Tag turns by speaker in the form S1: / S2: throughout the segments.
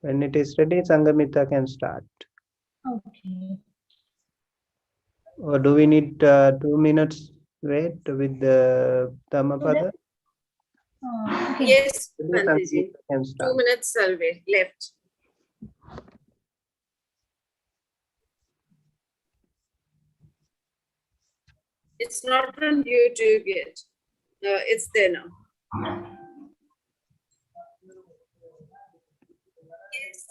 S1: When it is ready, Sangamita can start.
S2: Okay.
S1: Or do we need 2 minutes wait with the Dhammapada?
S2: Okay.
S3: Yes, Bhantiji. 2 minutes survey left. It's not on YouTube yet. It's there now. Yes.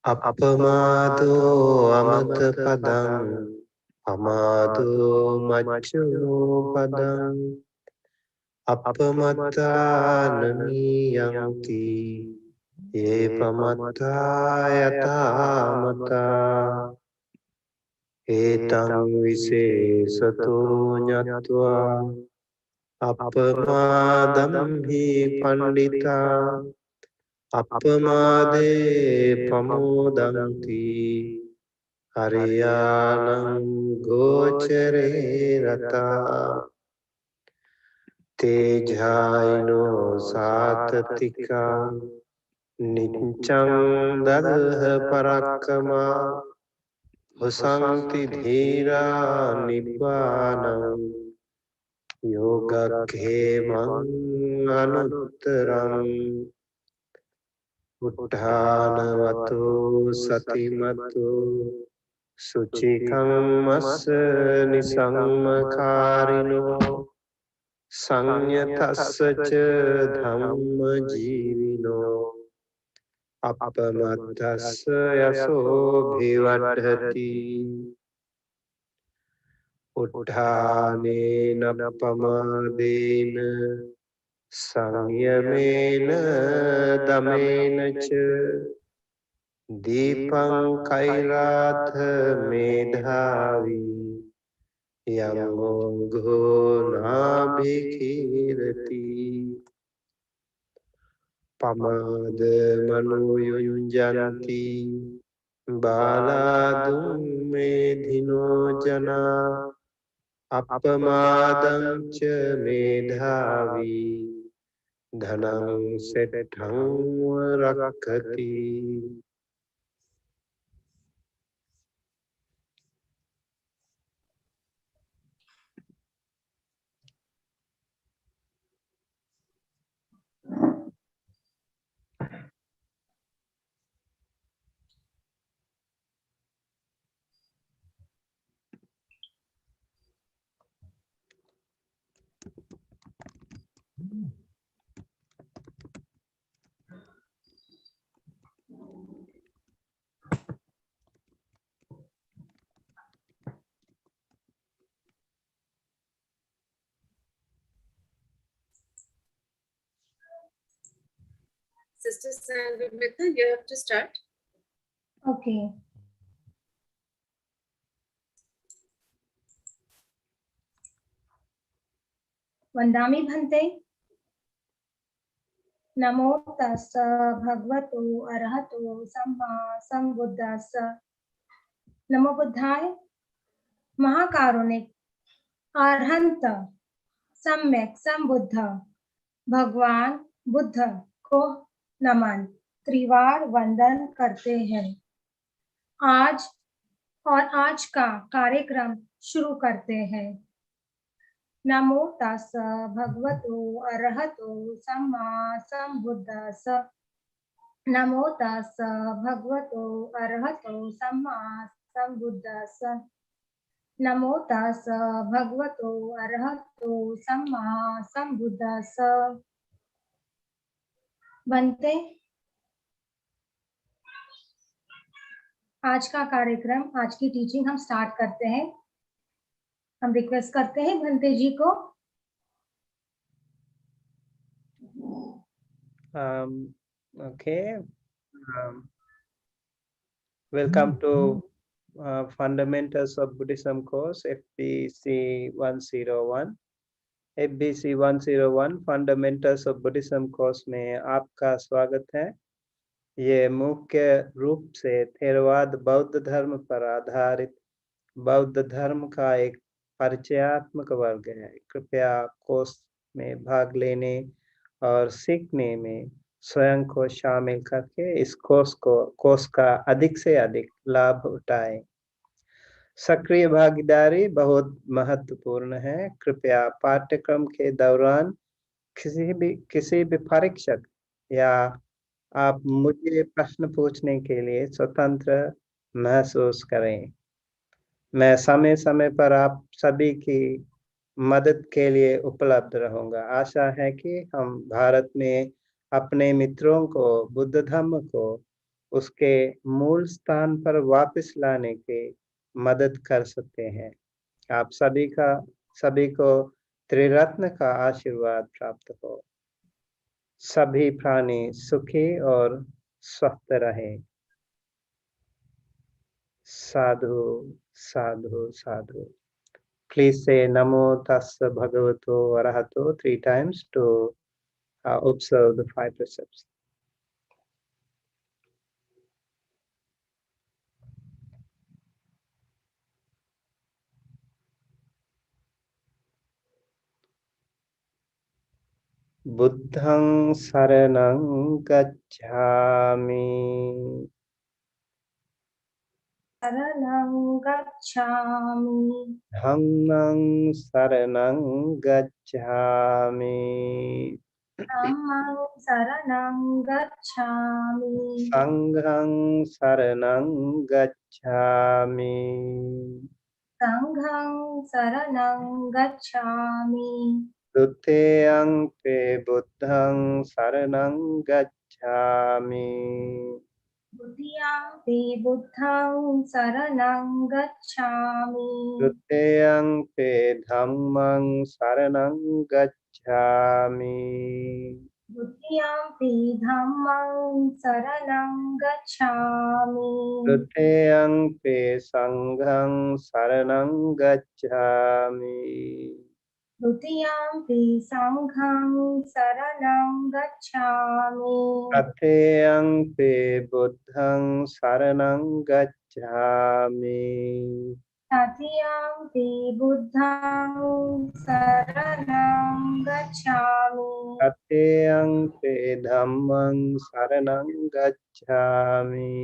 S4: Appamado amata padang, amado machuno padang, appamata namiyanti, ye pamata yatamata, etang visesato nyatva, appamadam hi pandita, appamade pamodanti, hariyanam gochare rata, tejaino satatika, niccang dadha parakkama, hosanti dhira nibbanam, yogakhemang anuttaram, uddhanavato satimato, suchikang massa nisammakarino, sanyatassa ca dhamma jivino, appamattassa yaso bhivadhati, uddhanena pamadena, samyamena damena ca, dipang kailatha medhavi, yamogho nabhikirati, pamada manuyunjanti, baladum medhino jana, appamadam ca medhavi, dhanam setthang rakkati.
S3: Sister Sangamita, you have to start.
S2: Okay. Vandami Bhante. Namo tassa bhagavato arahato samma sambuddhassa. Namo Buddhaya. Mahakarunik arhanta सम्यक संबुद्ध भगवान बुद्ध को नमन त्रिवार वंदन करते हैं। आज का कार्यक्रम शुरू करते हैं। नमो तस्सा भगवतो अरहतो सम्मा सम्बुद्धस्सा। नमो तस्स भगवतो अरहतो सम्मा सम्बुद्दस्स नमो तस्स भगवतो अरहतो सम्मा सम्बुद्दस्स बनते आज का कार्यक्रम, आज की टीचिंग हम स्टार्ट करते हैं। हम रिक्वेस्ट करते हैं भंते जी को।
S1: Okay. Welcome to Fundamentals of Buddhism course FBC 101. FBC 101 Fundamentals of Buddhism course में आपका स्वागत है। ये मुख्य रूप से थेरवाद बौद्ध धर्म पर आधारित बौद्ध धर्म का एक परिचयात्मक वर्ग है। कृपया कोर्स में भाग लेने और सीखने में स्वयं को शामिल करके इस कोर्स का अधिक से अधिक लाभ उठाएं। सक्रिय भागीदारी बहुत महत्वपूर्ण है। कृपया पाठ्यक्रम के दौरान किसी भी परीक्षक या आप मुझे प्रश्न पूछने के लिए स्वतंत्र महसूस करें। मैं समय समय पर आप सभी की मदद के लिए उपलब्ध रहूंगा। आशा है कि हम भारत में अपने मित्रों को बुद्ध धर्म को उसके मूल स्थान पर वापस लाने की मदद कर सकते हैं। आप सभी को त्रिरत्न का आशीर्वाद प्राप्त हो। सभी प्राणी सुखी और स्वस्थ रहें। साधु साधु साधु। Please say Namo Tassa Bhagavato Arahato 3 times to observe the 5 precepts. Buddhang Saranang Gacchami.
S2: शरणं गच्छामि
S1: Dhammang Saranang Gacchami.
S2: धम्मं शरणं गच्छामि
S1: Sanghang Saranang Gacchami.
S2: संघं शरणं गच्छामि
S1: Duteyang pe Buddhang Saranang Gacchami.
S2: द्वितीयंपि बुद्धं शरणं गच्छामि
S1: Duteyang pe Dhammang Saranang Gacchami.
S2: द्वितीयंपि धम्मं शरणं गच्छामि
S1: Duteyang pe Sanghang Saranang Gacchami.
S2: द्वितीयंपि संघं शरणं गच्छामि
S1: Tateyang pe Buddhang Saranang Gacchami.
S2: तृतीयंपि बुद्धं शरणं गच्छामि
S1: Tateyang pe Dhammang Saranang Gacchami.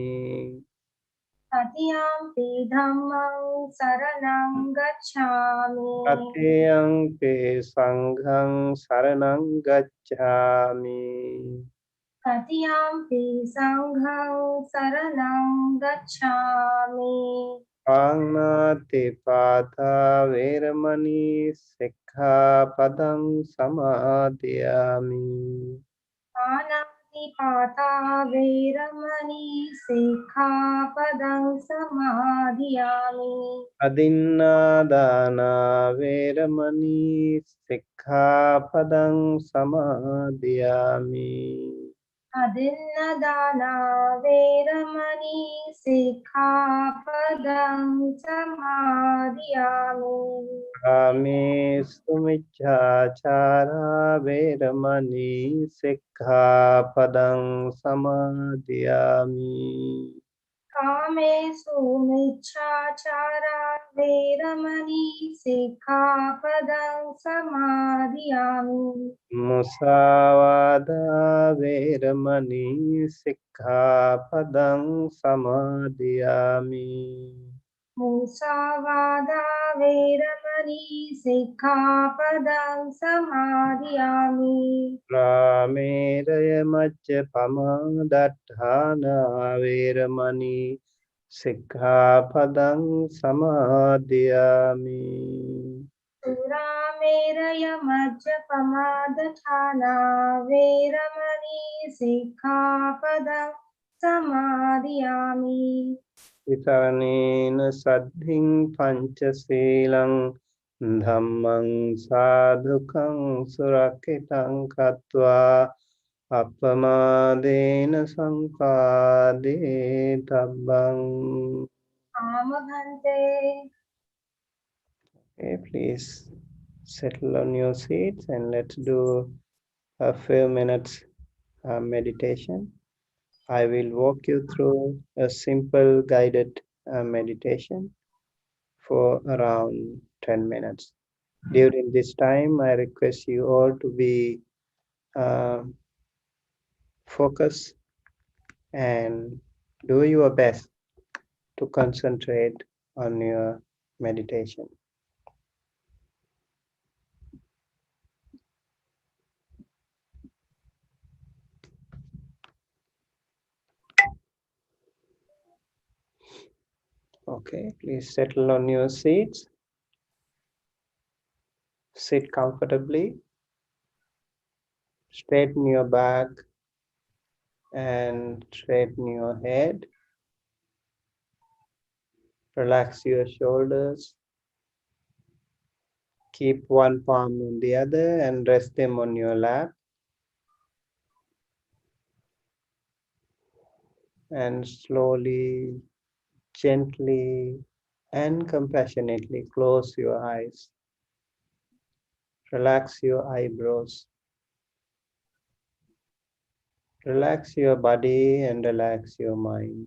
S2: तृतीयंपि धम्मं शरणं गच्छामि
S1: Tateyang pe Sanghang Saranang Gacchami.
S2: तृतीयंपि संघं शरणं गच्छामि
S1: Pāṇātipada Veramani Sikkhapadam Samadhiyami.
S2: पानातिपाता वैरमणि सिक्खापदं समाधियामि
S1: Adinnādāna Veramani Sikkhapadam Samadhiyami.
S2: अदिन्नदाना वैरमणि सिक्खापदं समाधियामि
S1: Kāmesu Miccācārā Veramani Sikkhapadam Samadhiyami.
S2: कामेषु मिच्छाचारा वैरमणि सिक्खापदं समाधियामि
S1: Musāvādā Veramani Sikkhapadam Samadhiyami.
S2: मुसावादा वेरमणि सिक्खापदं समादयामि
S1: Rameraya Majjapama Veramani Sikkhapadang Samadhiyami.
S2: सुरामेरय मज्जपमादठाना वेरमणि सिक्खापदं समादयामि
S1: Visaranena Saddhing Panchasilang Dhammang Sadhukang Surakitang Katva Appamadena Sampade Tabbang.
S2: आमभन्ते
S1: Okay, please settle on your seats and let's do a few minutes meditation. I will walk you through a simple guided meditation for around 10 minutes. During this time, I request you all to be focused and do your best to concentrate on your meditation. Okay, please settle on your seats. Sit comfortably. Straighten your back and straighten your head. Relax your shoulders. Keep one palm on the other and rest them on your lap. And slowly, gently, and compassionately close your eyes. Relax your eyebrows. Relax your body and relax your mind.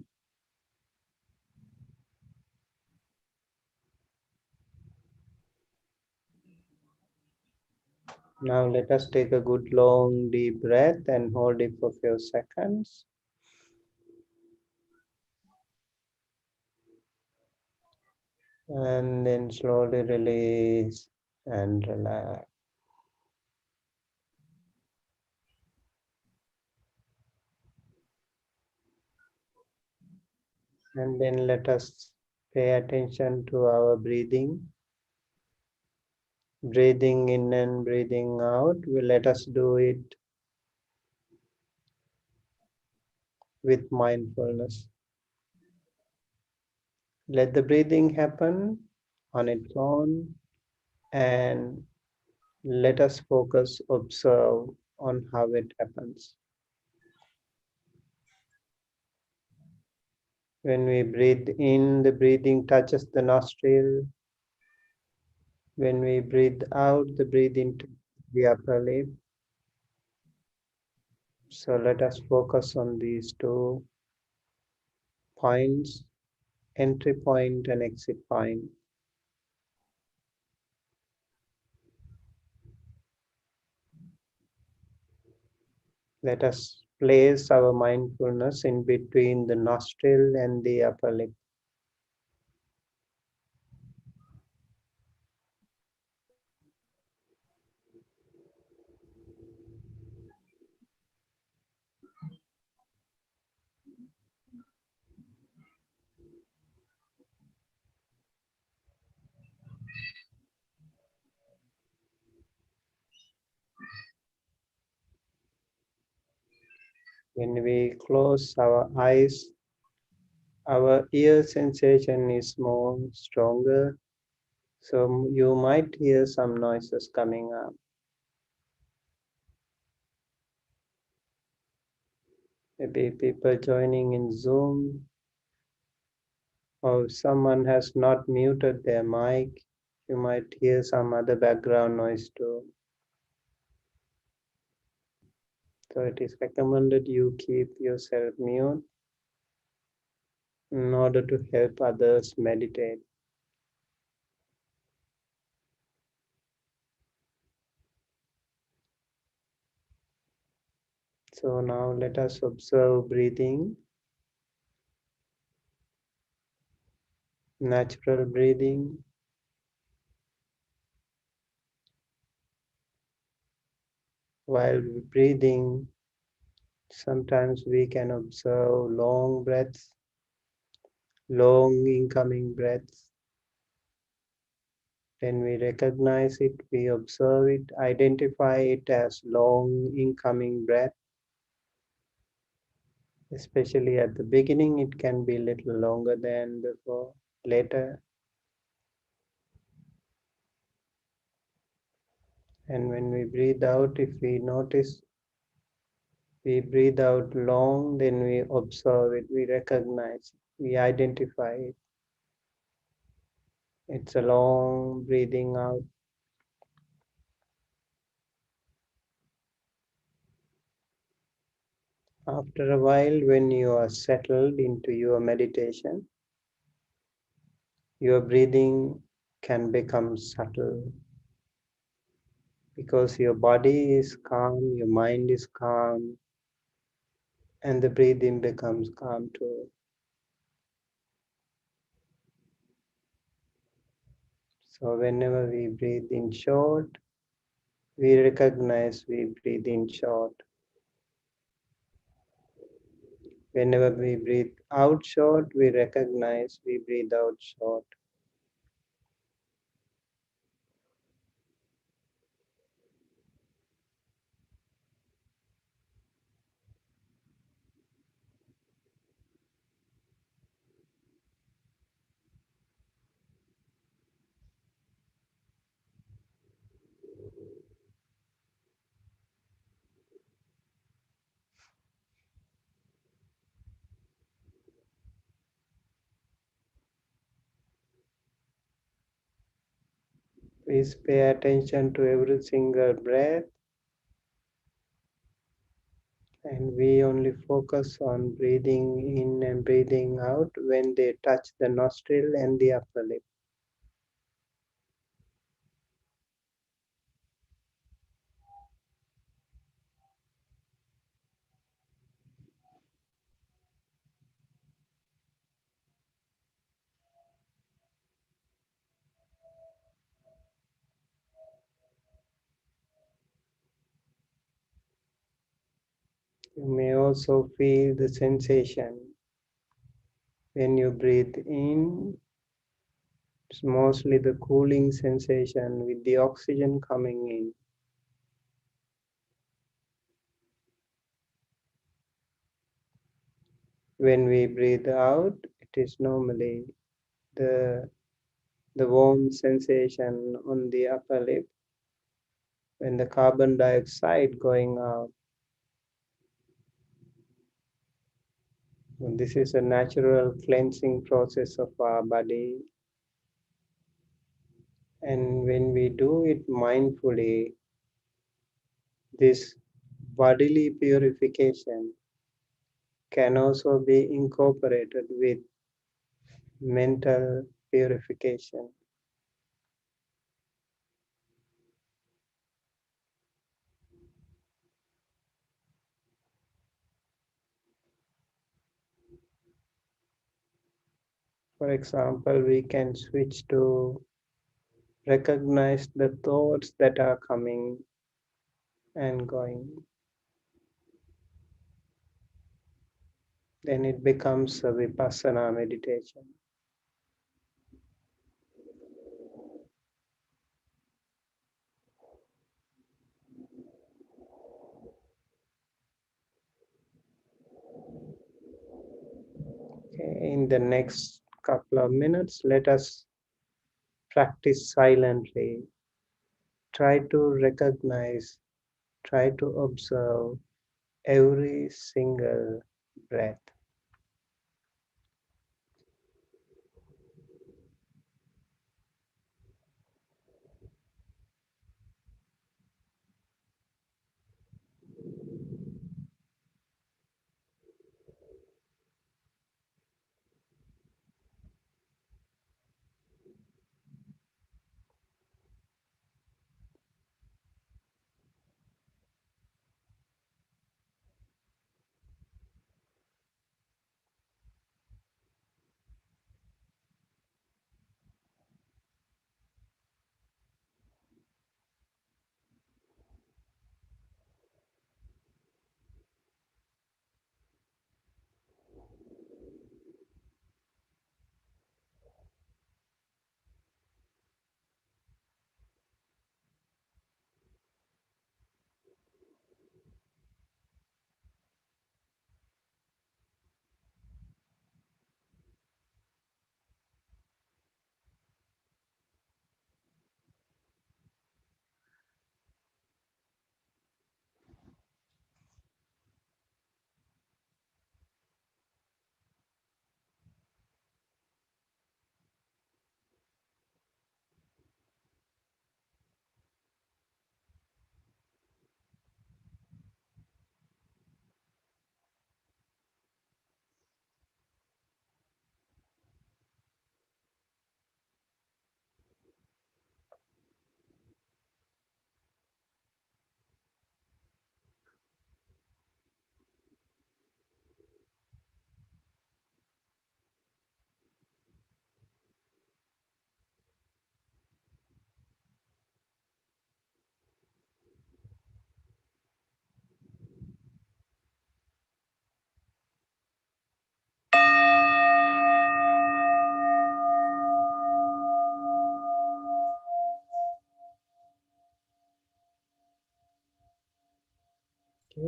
S1: Now let us take a good long deep breath and hold it for a few seconds. And then slowly release and relax. And then let us pay attention to our breathing. Breathing in and breathing out. Let us do it with mindfulness. Let the breathing happen on its own and let us focus, observe on how it happens. When we breathe in, the breathing touches the nostril. When we breathe out, the breathing touches the upper lip. So let us focus on these two points, entry point and exit point. Let us place our mindfulness in between the nostril and the upper lip. When we close our eyes, our ear sensation is more stronger. So you might hear some noises coming up. Maybe people joining in Zoom, or if someone has not muted their mic, you might hear some other background noise too. So it is recommended you keep yourself mute in order to help others meditate. So now let us observe breathing. natural breathing. While breathing, sometimes we can observe long breaths, long incoming breaths. When we recognize it, we observe it, identify it as long incoming breath. Especially at the beginning, it can be a little longer than before. Later, and when we breathe out, if we notice we breathe out long, then we observe it, we recognize it, we identify it. It's a long breathing out. After a while, when you are settled into your meditation, your breathing can become subtle because your body is calm, your mind is calm, and the breathing becomes calm too. So whenever we breathe in short, we recognize we breathe in short. Whenever we breathe out short, we recognize we breathe out short. Please pay attention to every single breath, and we only focus on breathing in and breathing out when they touch the nostril and the upper lip. You may also feel the sensation when you breathe in. It's mostly the cooling sensation with the oxygen coming in. When we breathe out, it is normally the warm sensation on the upper lip when the carbon dioxide going out. And this is a natural cleansing process of our body. And when we do it mindfully, this bodily purification can also be incorporated with mental purification. For example, we can switch to recognize the thoughts that are coming and going. Then it becomes a vipassana meditation. Okay, in the next couple of minutes, let us practice silently. Try to recognize, try to observe every single breath.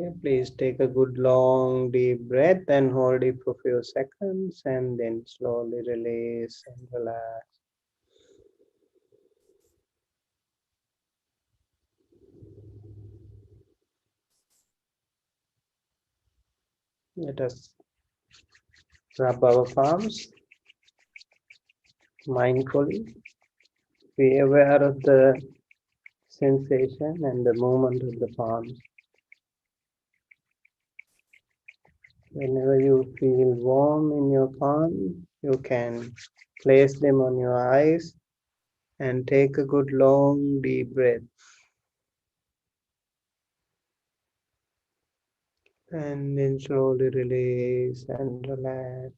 S1: Okay, please take a good long deep breath and hold it for a few seconds and then slowly release and relax. Let us rub our palms mindfully. Be aware of the sensation and the movement of the palms. Whenever you feel warm in your palm, you can place them on your eyes and take a good long deep breath. And then slowly release and relax.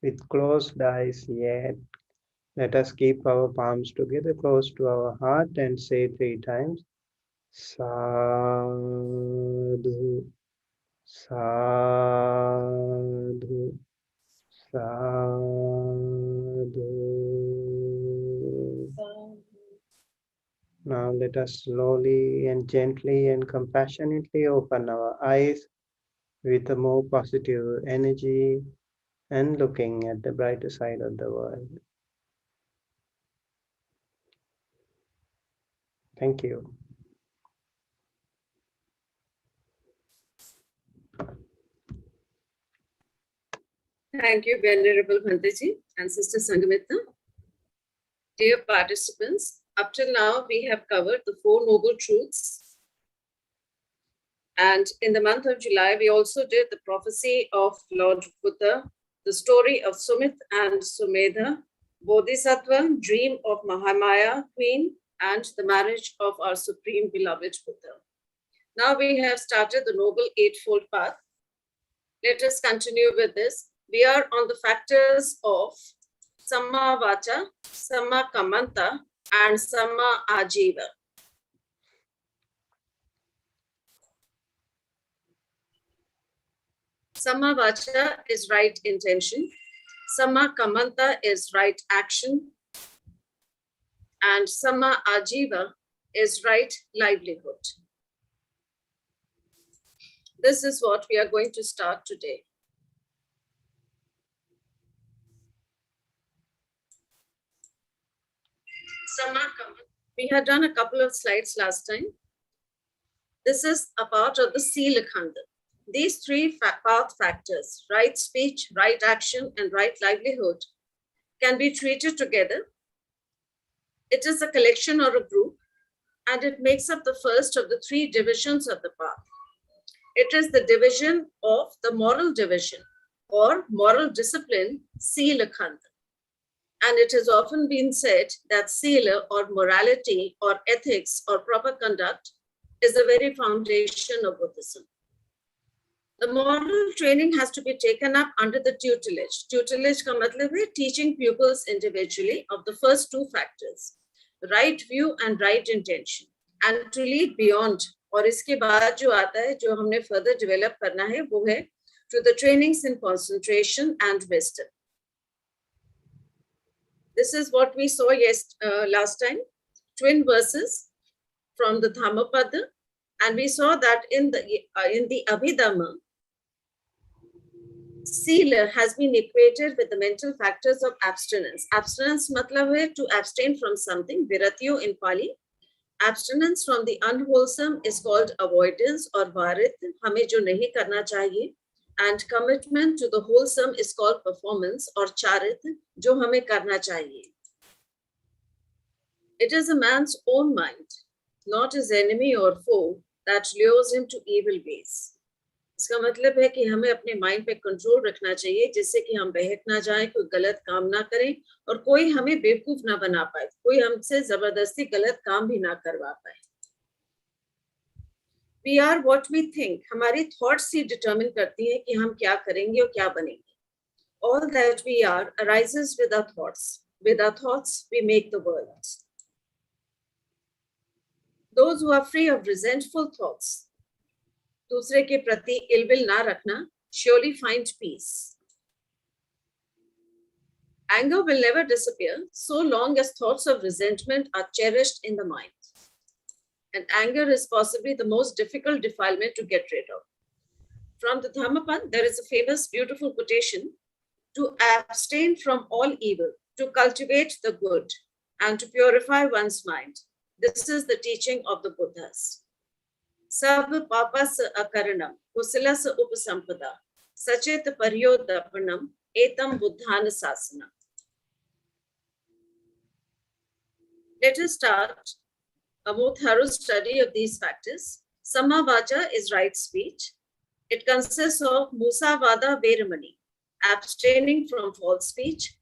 S1: With closed eyes yet, let us keep our palms together close to our heart and say 3 times, Sadhu, Sadhu, Sadhu. Now let us slowly and gently and compassionately open our eyes with a more positive energy and looking at the brighter side of the world. Thank you.
S3: Thank you, Venerable Bhanteji and Sister Sangamita. Dear participants, up till now we have covered the 4 Noble Truths. And in the month of July, we also did the prophecy of Lord Buddha, the story of Sumit and Sumedha, Bodhisattva, dream of Mahamaya Queen, and the marriage of our Supreme Beloved Buddha. Now we have started the Noble Eightfold Path. Let us continue with this. We are on the factors of Samma Vacha, Samma Kamanta, and Samma Ajiva. Samma Vacha is right intention. Samma Kamanta is right action. And Samma Ajiva is right livelihood. This is what we are going to start today. We had done a couple of slides last time. This is a part of the Sila Khanda. These 3 path factors, right speech, right action, and right livelihood, can be treated together. It is a collection or a group, and it makes up the first of the 3 divisions of the path. It is the division of the moral division or moral discipline, Sila Khanda. And it has often been said that Sila or morality or ethics or proper conduct is the very foundation of Buddhism. The moral training has to be taken up under the tutelage. Tutelage ka matlab hai teaching pupils individually of the first 2 factors, right view and right intention, and to lead beyond. और इसके बाद जो आता है, जो हमने further develop करना है, वो है to the trainings in concentration and wisdom. This is what we saw last time, twin verses from the Dhammapada, and we saw that in the Abhidhamma, Sila has been equated with the mental factors of abstinence. Abstinence matlab hai to abstain from something, viratyo in Pali. Abstinence from the unwholesome is called avoidance or varit, hame jo nahi karna chahiye. And commitment to the wholesome is called performance or charit, jo hame karna chahiye. It is a man's own mind, not his enemy or foe, that lures him to evil ways. इसका मतलब है कि हमें अपने mind पे control रखना चाहिए, जिससे कि हम बहक ना जाएं, कोई गलत काम ना करें और कोई हमें बेवकूफ ना बना पाए, कोई हमसे जबरदस्ती गलत काम भी ना करवा पाए. We are what we think. हमारी thoughts ही determine करती हैं कि हम क्या करेंगे और क्या बनेंगे. All that we are arises with our thoughts. With our thoughts, we make the world. Those who are free of resentful thoughts, दूसरे के प्रति इलबिल ना रखना, surely find peace. Anger will never disappear so long as thoughts of resentment are cherished in the mind. And anger is possibly the most difficult defilement to get rid of. From the Dhammapada, there is a famous, beautiful quotation: to abstain from all evil, to cultivate the good, and to purify one's mind. This is the teaching of the Buddhas. Sab papas akaranam, kusalas upasampada, sachet paryodapanam, etam buddhana sasana. Let us start a more thorough study of these factors. Samma vacha is right speech. It consists of musavada veramani, abstaining from false speech,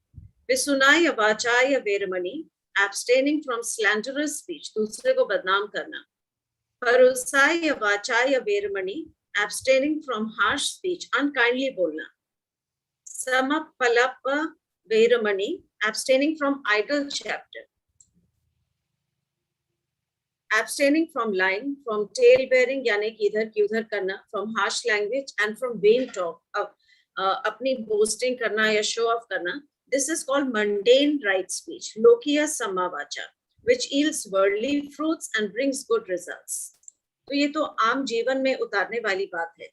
S3: visunaya vachaya veramani, abstaining from slanderous speech, दूसरे को बदनाम करना, parusaya vachaya veramani, abstaining from harsh speech, unkindly बोलना, samapalapa veramani, abstaining from idle chatter, abstaining from lying, from tale bearing यानी कि इधर की उधर करना, from harsh language and from vain talk, अपनी boasting करना या show off करना. This is called mundane right speech, lokiya samavacha, which yields worldly fruits and brings good results. तो ये तो आम जीवन में उतारने वाली बात है.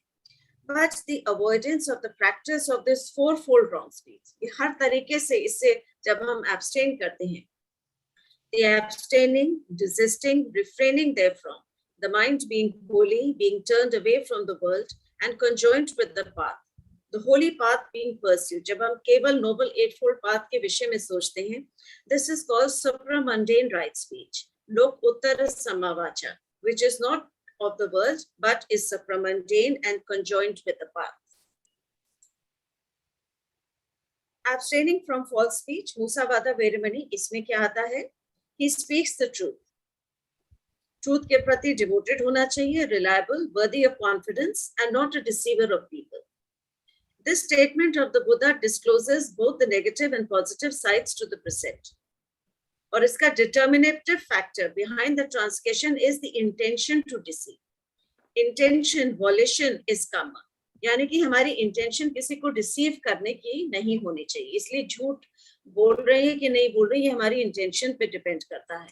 S3: But the avoidance of the practice of this fourfold wrong speech, ये हर तरीके से इससे जब हम abstain करते हैं, the abstaining, desisting, refraining therefrom, the mind being holy, being turned away from the world and conjoined with the path, the holy path being pursued. जब हम केवल noble eightfold path के विषय में सोचते हैं, this is called supramundane right speech, lok uttara samavacha, which is not of the world but is supramundane and conjoined with the path. Abstaining from false speech, musavada veramani, इसमें क्या आता है? He speaks the truth. Truth के प्रति devoted होना चाहिए, reliable, worthy of confidence, and not a deceiver of people. This statement of the Buddha discloses both the negative and positive sides to the precept. और इसका determinative factor behind the transgression is the intention to deceive. Intention, volition is karma. यानी कि हमारी intention किसी को deceive करने की नहीं होनी चाहिए. इसलिए झूठ बोल रहे हैं कि नहीं बोल रहे हैं, ये हमारी intention पे depend करता है.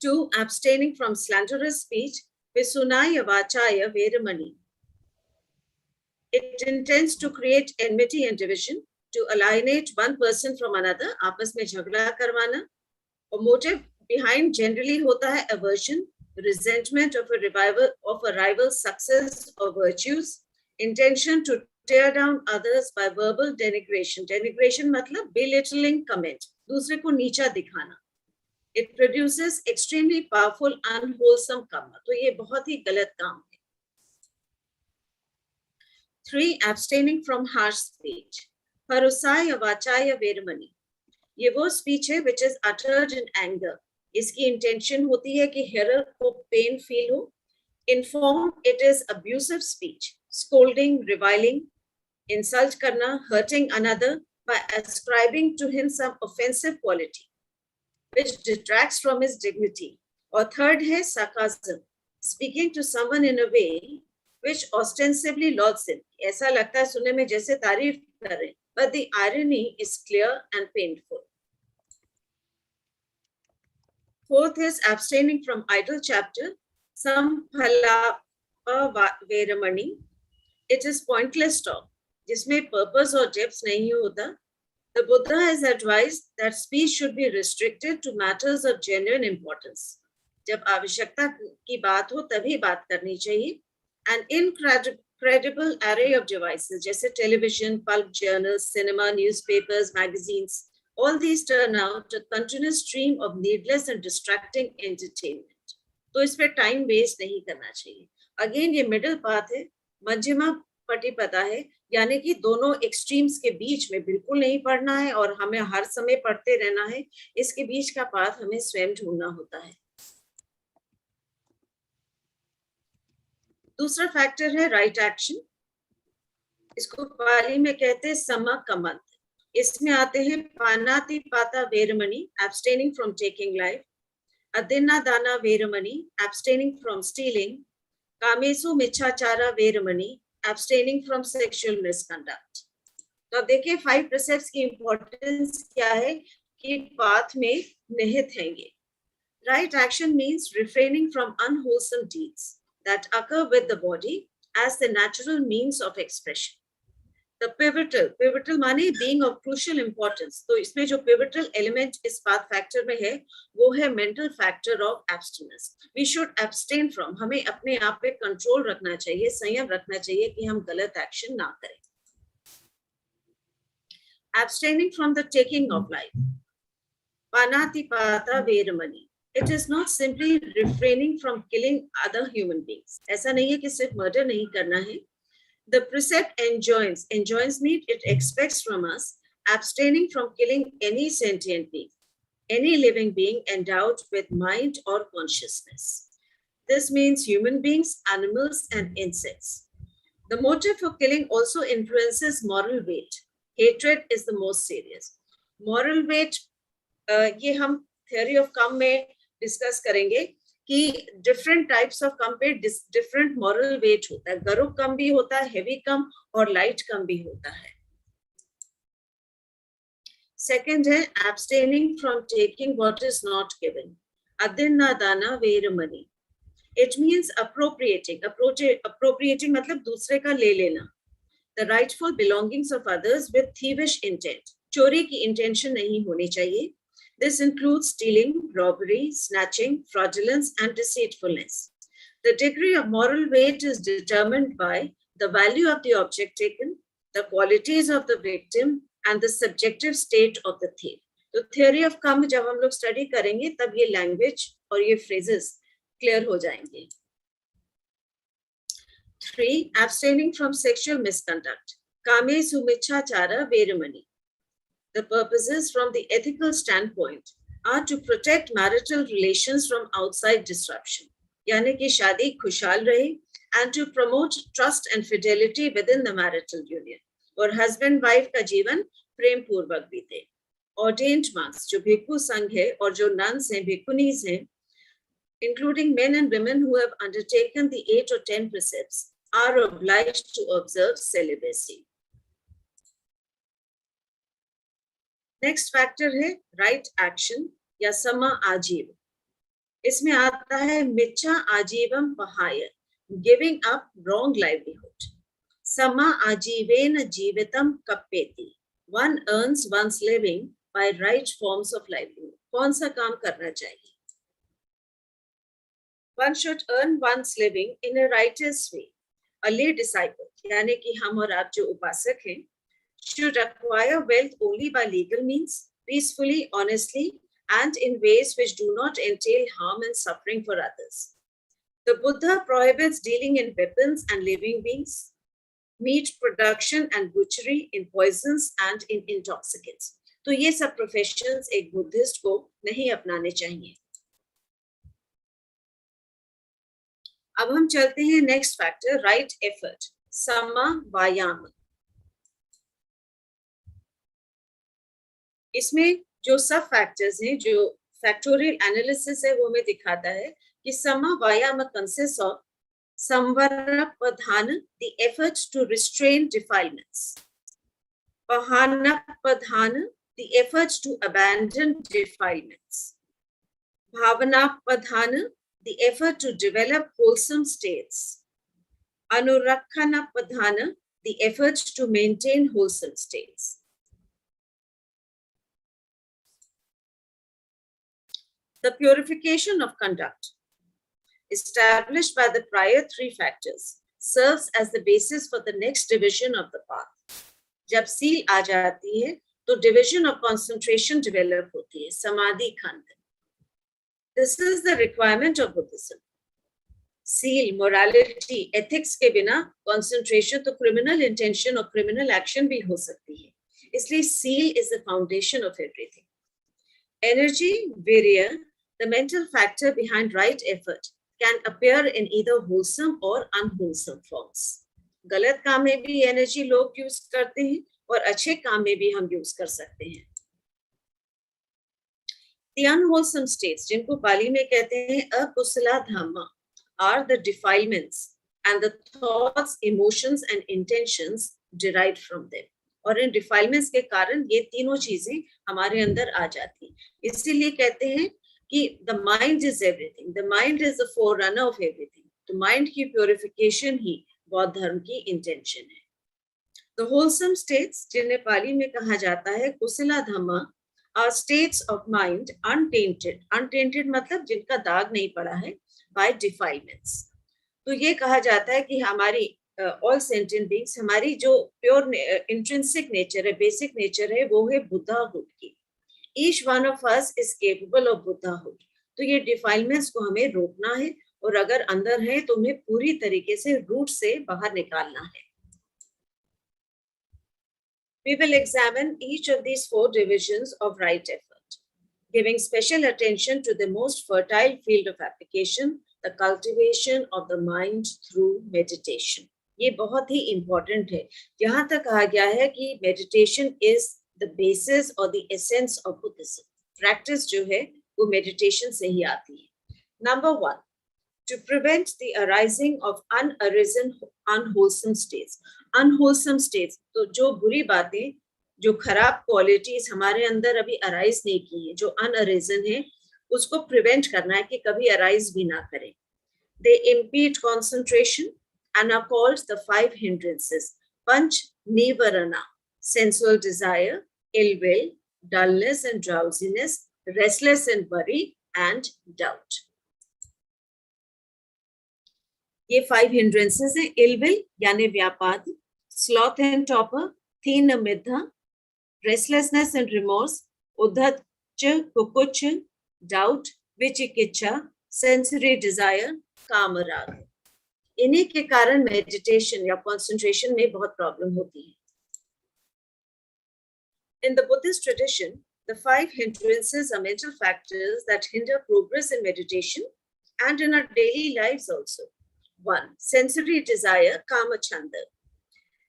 S3: 2. Abstaining from slanderous speech, visunaya vachaya veramani. It intends to create enmity and division, to alienate one person from another, आपस में झगड़ा करवाना. और motive behind generally होता है aversion, resentment of a rival's success or virtues, intention to tear down others by verbal denigration. Denigration मतलब belittling comment, दूसरे को नीचा दिखाना. It produces extremely powerful unwholesome karma. तो ये बहुत ही गलत काम है. 3. Abstaining from harsh speech. Parusaya vachaya veramani. ये वो speech है which is uttered in anger. इसकी intention होती है कि hearer को pain feel हो. In form, it is abusive speech, scolding, reviling, insult करना, hurting another by ascribing to him some offensive quality which detracts from his dignity. Or third है sarcasm, speaking to someone in a way which ostensibly lauds him. ऐसा लगता है सुनने में जैसे तारीफ कर रहे हैं, but the irony is clear and painful. 4th is abstaining from idle chatter, samphalapa veramani. It is pointless talk, जिसमें purpose or depth नहीं होता. The Buddha has advised that speech should be restricted to matters of genuine importance. जब आवश्यकता की बात हो तभी बात करनी चाहिए. An incredible array of devices, जैसे television, pulp journals, cinema, newspapers, magazines, all these turn out a continuous stream of needless and distracting entertainment. तो इस पे time waste नहीं करना चाहिए. Again ये middle path है, मध्यमा पटिपदा है, यानी कि दोनों extremes के बीच में बिल्कुल नहीं पढ़ना है और हमें हर समय पढ़ते रहना है. इसके बीच का path हमें स्वयं ढूंढना होता है. दूसरा फैक्टर है राइट एक्शन. इसको पाली में कहते हैं समकमंत. इसमें आते हैं पानाति पाता वेरमणि, abstaining from taking life, अदिन्ना दाना वेरमणि, abstaining from stealing, कामेसु मिच्छाचारा वेरमणि, abstaining from sexual misconduct. तो अब देखिए 5 precepts की इंपॉर्टेंस क्या है कि पाथ में निहित हैं ये. Right action means refraining from unwholesome deeds that occur with the body as the natural means of expression. The pivotal माने being of crucial importance. तो इसमें जो pivotal element इस path factor में है, वो है mental factor of abstinence. We should abstain from. हमें अपने आप पे control रखना चाहिए, संयम रखना चाहिए कि हम गलत action ना करें. Abstaining from the taking of life. Panatipata veramani. It is not simply refraining from killing other human beings. ऐसा नहीं है कि सिर्फ murder नहीं करना है. The precept enjoins means it expects from us abstaining from killing any sentient being, any living being endowed with mind or consciousness. This means human beings, animals, and insects. The motive for killing also influences moral weight. Hatred is the most serious. Moral weight, ये हम theory of काम में discuss करेंगे कि different types of कम पे different moral weight होता है. गरुड़ कम भी होता है, heavy कम और light कम भी होता है. Second है abstaining from taking what is not given. Adinadana veramani. It means appropriating. Appropriating मतलब दूसरे का ले लेना. The rightful belongings of others with thievish intent. चोरी की intention नहीं होनी चाहिए. This includes stealing, robbery, snatching, fraudulence, and deceitfulness. The degree of moral weight is determined by the value of the object taken, the qualities of the victim, and the subjective state of the thief. तो theory of काम जब हम लोग study करेंगे तब ये language और ये phrases clear हो जाएंगे. 3. Abstaining from sexual misconduct. Kame sumichachara veramani. The purposes from the ethical standpoint are to protect marital relations from outside disruption. यानी कि शादी खुशहाल रहे and to promote trust and fidelity within the marital union. और husband wife का जीवन प्रेम पूर्वक बीते. Ordained monks जो भिक्षु संघ है और जो nuns हैं, भिक्षुनीज हैं, including men and women who have undertaken the 8 or 10 precepts, are obliged to observe celibacy. Next factor है right action या समा आजीव. इसमें आता है मिच्छा आजीवम पहाय, giving up wrong livelihood. Sama आजीवेन जीवितम कप्पेति. One earns one's living by right forms of livelihood. कौन सा काम करना चाहिए? One should earn one's living in a righteous way. A lay disciple, यानी कि हम और आप जो उपासक हैं, should acquire wealth only by legal means, peacefully, honestly, and in ways which do not entail harm and suffering for others. The Buddha prohibits dealing in weapons and living beings, meat production and butchery, in poisons and in intoxicants. तो ये सब professions एक Buddhist को नहीं अपनाने चाहिए. अब हम चलते हैं next factor, right effort, sama vayam. इसमें जो सब फैक्टर्स हैं, जो फैक्टोरियल एनालिसिस है, वो हमें दिखाता है कि समा वायाम कंसिस्ट ऑफ संवरण प्रधान, the effort to restrain defilements, पहान प्रधान, the effort to abandon defilements, भावना प्रधान, the effort to develop wholesome states, अनुरक्षण प्रधान, the effort to maintain wholesome states. The purification of conduct, established by the prior 3 factors, serves as the basis for the next division of the path. जब seal आ जाती है, तो division of concentration develop होती है, samadhi khand. This is the requirement of Buddhism. Seal, morality, ethics के बिना concentration तो criminal intention और criminal action भी हो सकती है. इसलिए seal is the foundation of everything. Energy, virya, the mental factor behind right effort, can appear in either wholesome or unwholesome forms. गलत काम में भी energy लोग use करते हैं और अच्छे काम में भी हम use कर सकते हैं. The unwholesome states, जिनको पाली में कहते हैं अकुशला धम्मा, are the defilements and the thoughts, emotions and intentions derived from them. और इन डिफाइलमेंट्स के कारण ये तीनों चीजें हमारे अंदर आ जाती हैं. इसीलिए कहते हैं कि the mind is everything, the mind is the forerunner of everything. तो mind की purification ही बौद्ध धर्म की intention है. The wholesome states, जिन्हें पाली में कहा जाता है कुशला धम्मा, are states of mind untainted. Untainted मतलब जिनका दाग नहीं पड़ा है by defilements. तो ये कहा जाता है कि हमारी all sentient beings, हमारी जो pure intrinsic nature है, basic nature है, वो है बुद्धाहुड की. Each one of us is capable of Buddhahood. तो ये defilements को हमें रोकना है और अगर अंदर है तो उन्हें पूरी तरीके से रूट से बाहर निकालना है. We will examine each of these 4 divisions of right effort, giving special attention to the most fertile field of application, the cultivation of the mind through meditation. ये बहुत ही important है. यहाँ तक कहा गया है कि meditation is the basis or the essence of Buddhism. Practice जो है वो meditation से ही आती है. Number 1, to prevent the arising of unarisen unwholesome states. Unwholesome states, तो जो बुरी बातें, जो खराब qualities हमारे अंदर अभी arise नहीं की है, जो unarisen है, उसको prevent करना है कि कभी arise भी ना करें. They impede concentration and are called the 5 hindrances. Panch Nivarana. Sensual desire, ill will, dullness and drowsiness, restless and worry, and doubt. ये 5 hindrances हैं. Ill will यानी व्यापाद, sloth and torpor, thina midha, restlessness and remorse, uddhacha, kukucha, doubt, vichikicha, sensory desire, कामराग. इन्हीं के कारण meditation या concentration में बहुत problem होती है. In the Buddhist tradition, the 5 hindrances are mental factors that hinder progress in meditation and in our daily lives also. 1. Sensory desire, kama chanda.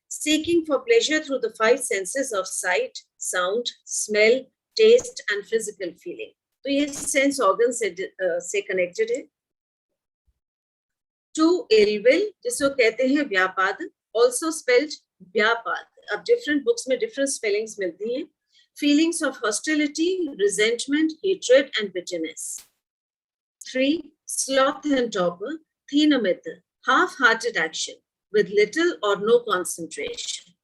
S3: Seeking for pleasure through the 5 senses of sight, sound, smell, taste and physical feeling. तो ये sense organs से connected है. 2. Ill will, जिसको कहते हैं व्यापाद, also spelled व्यापाद. अब different books में different spellings मिलती हैं. Feelings of hostility, resentment, hatred and bitterness. 3. Sloth and torpor, thina-mita, half-hearted action with little or no concentration.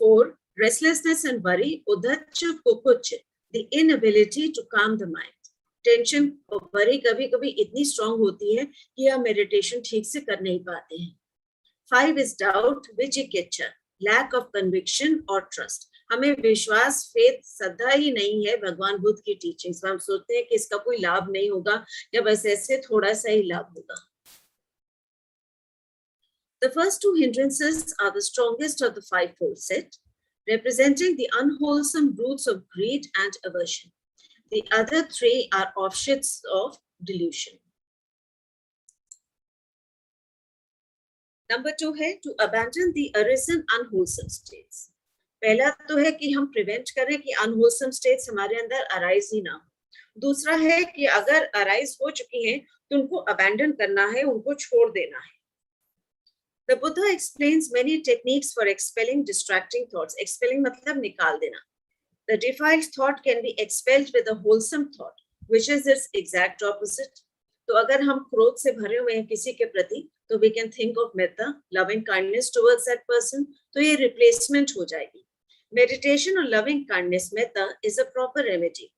S3: 4. Restlessness and worry, uddhacha kukucha, the inability to calm the mind. Tension और worry कभी-कभी इतनी strong होती है कि हम meditation ठीक से कर नहीं पाते हैं. 5 is doubt, vichikicha, lack of conviction or trust. हमें विश्वास, faith, श्रद्धा ही नहीं है भगवान बुद्ध की teachings. हम सोचते हैं कि इसका कोई लाभ नहीं होगा या बस ऐसे थोड़ा सा ही लाभ होगा. The first 2 hindrances are the strongest of the 5-fold set, representing the unwholesome roots of greed and aversion. The other 3 are offshoots of delusion. Number 2 है to abandon the arisen unwholesome states. पहला तो है कि हम prevent करें कि unwholesome states हमारे अंदर arise ही ना हो. दूसरा है कि अगर arise हो चुकी हैं तो उनको abandon करना है, उनको छोड़ देना है. The Buddha explains many techniques for expelling distracting thoughts. Expelling मतलब निकाल देना. The defiled thought can be expelled with a wholesome thought, which is its exact opposite. तो अगर हम क्रोध से भरे हुए हैं किसी के प्रति, तो we can think of metta, loving kindness towards that person. तो ये replacement हो जाएगी. Meditation on loving kindness, metta, is a proper remedy.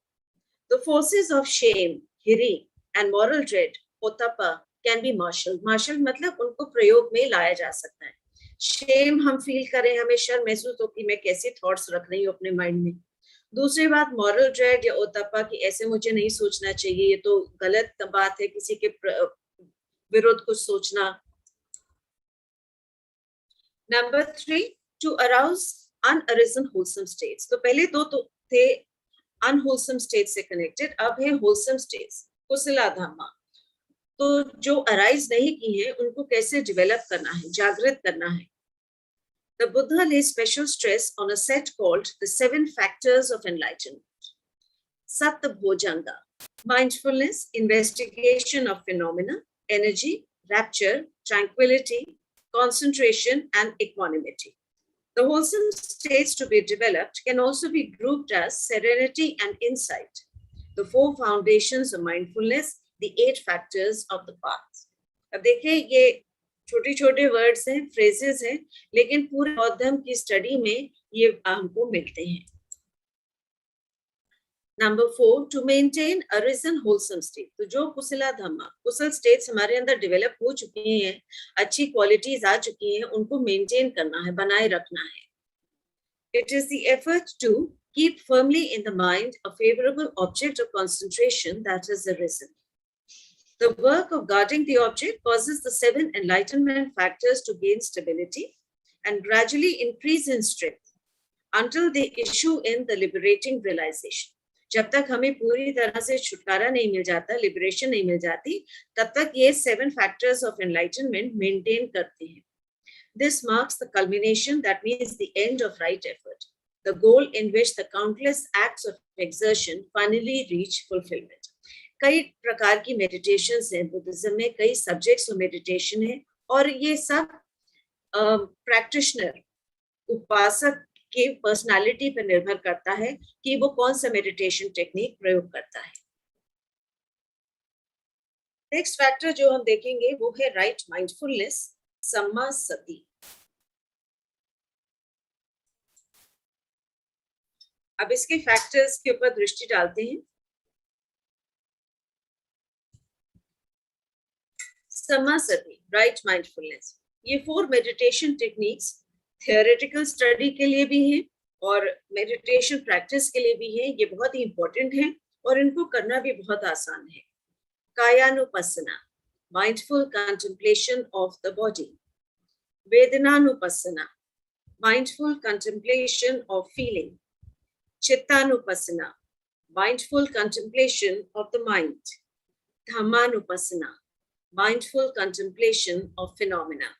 S3: The forces of shame, hiri, and moral dread, otapa, can be marshaled. Marshaled मतलब उनको प्रयोग में लाया जा सकता है. Shame हम feel करें, हमें शर्म महसूस हो कि मैं कैसे thoughts रख रही हूँ अपने mind में. दूसरी बात moral dread या ओतपा कि ऐसे मुझे नहीं सोचना चाहिए, ये तो गलत बात है किसी के विरोध कुछ सोचना. Number 3, to arouse unarisen wholesome states. तो पहले 2 तो थे unwholesome states से connected, अब है wholesome states, कुशला धम्मा. तो जो arise नहीं की है उनको कैसे develop करना है, जागृत करना है. The Buddha lays special stress on a set called the 7 factors of enlightenment. Satta Bhojanga, mindfulness, investigation of phenomena, energy, rapture, tranquility, concentration, and equanimity. The wholesome states to be developed can also be grouped as serenity and insight, The 4 foundations of mindfulness, the 8 factors of the path. अब देखिए ये छोटे छोटे words हैं, phrases हैं, लेकिन पूरे बौद्ध धर्म की स्टडी में ये हमको मिलते हैं. Number 4, to maintain a risen wholesome state. तो जो कुशला धम्मा, कुशल स्टेट्स हमारे अंदर डेवलप हो चुकी हैं, अच्छी क्वालिटीज आ चुकी हैं, उनको मेंटेन करना है, बनाए रखना है. It is the effort to keep firmly in the mind a favorable object of concentration that has arisen. The work of guarding the object causes the 7 enlightenment factors to gain stability and gradually increase in strength until they issue in the liberating realization. जब तक हमें पूरी तरह से छुटकारा नहीं मिल जाता, liberation नहीं मिल जाती, तब तक ये 7 factors of enlightenment maintain करते हैं. This marks the culmination, that means the end of right effort, the goal in which the countless acts of exertion finally reach fulfillment. कई प्रकार की meditations हैं, बुद्धिज्म में कई subjects of meditation है, और ये सब practitioner, उपासक की पर्सनालिटी पर निर्भर करता है कि वो कौन सा मेडिटेशन टेक्निक प्रयोग करता है. नेक्स्ट फैक्टर जो हम देखेंगे वो है राइट माइंडफुलनेस, सम्मा सति. अब इसके फैक्टर्स के ऊपर दृष्टि डालते हैं. सम्मा सति, राइट माइंडफुलनेस, ये 4 मेडिटेशन टेक्निक्स थियोरेटिकल स्टडी के लिए भी हैं और मेडिटेशन प्रैक्टिस के लिए भी हैं. ये बहुत ही इंपॉर्टेंट हैं और इनको करना भी बहुत आसान है. कायानुपस्सना, mindful contemplation of the body. वेदनानुपस्सना, माइंडफुल कंटेम्पलेशन ऑफ फीलिंग. चित्तानुपस्सना, mindful contemplation of the mind. धम्मानुपस्सना, माइंडफुल कंटेम्पलेशन ऑफ फिनोमेना.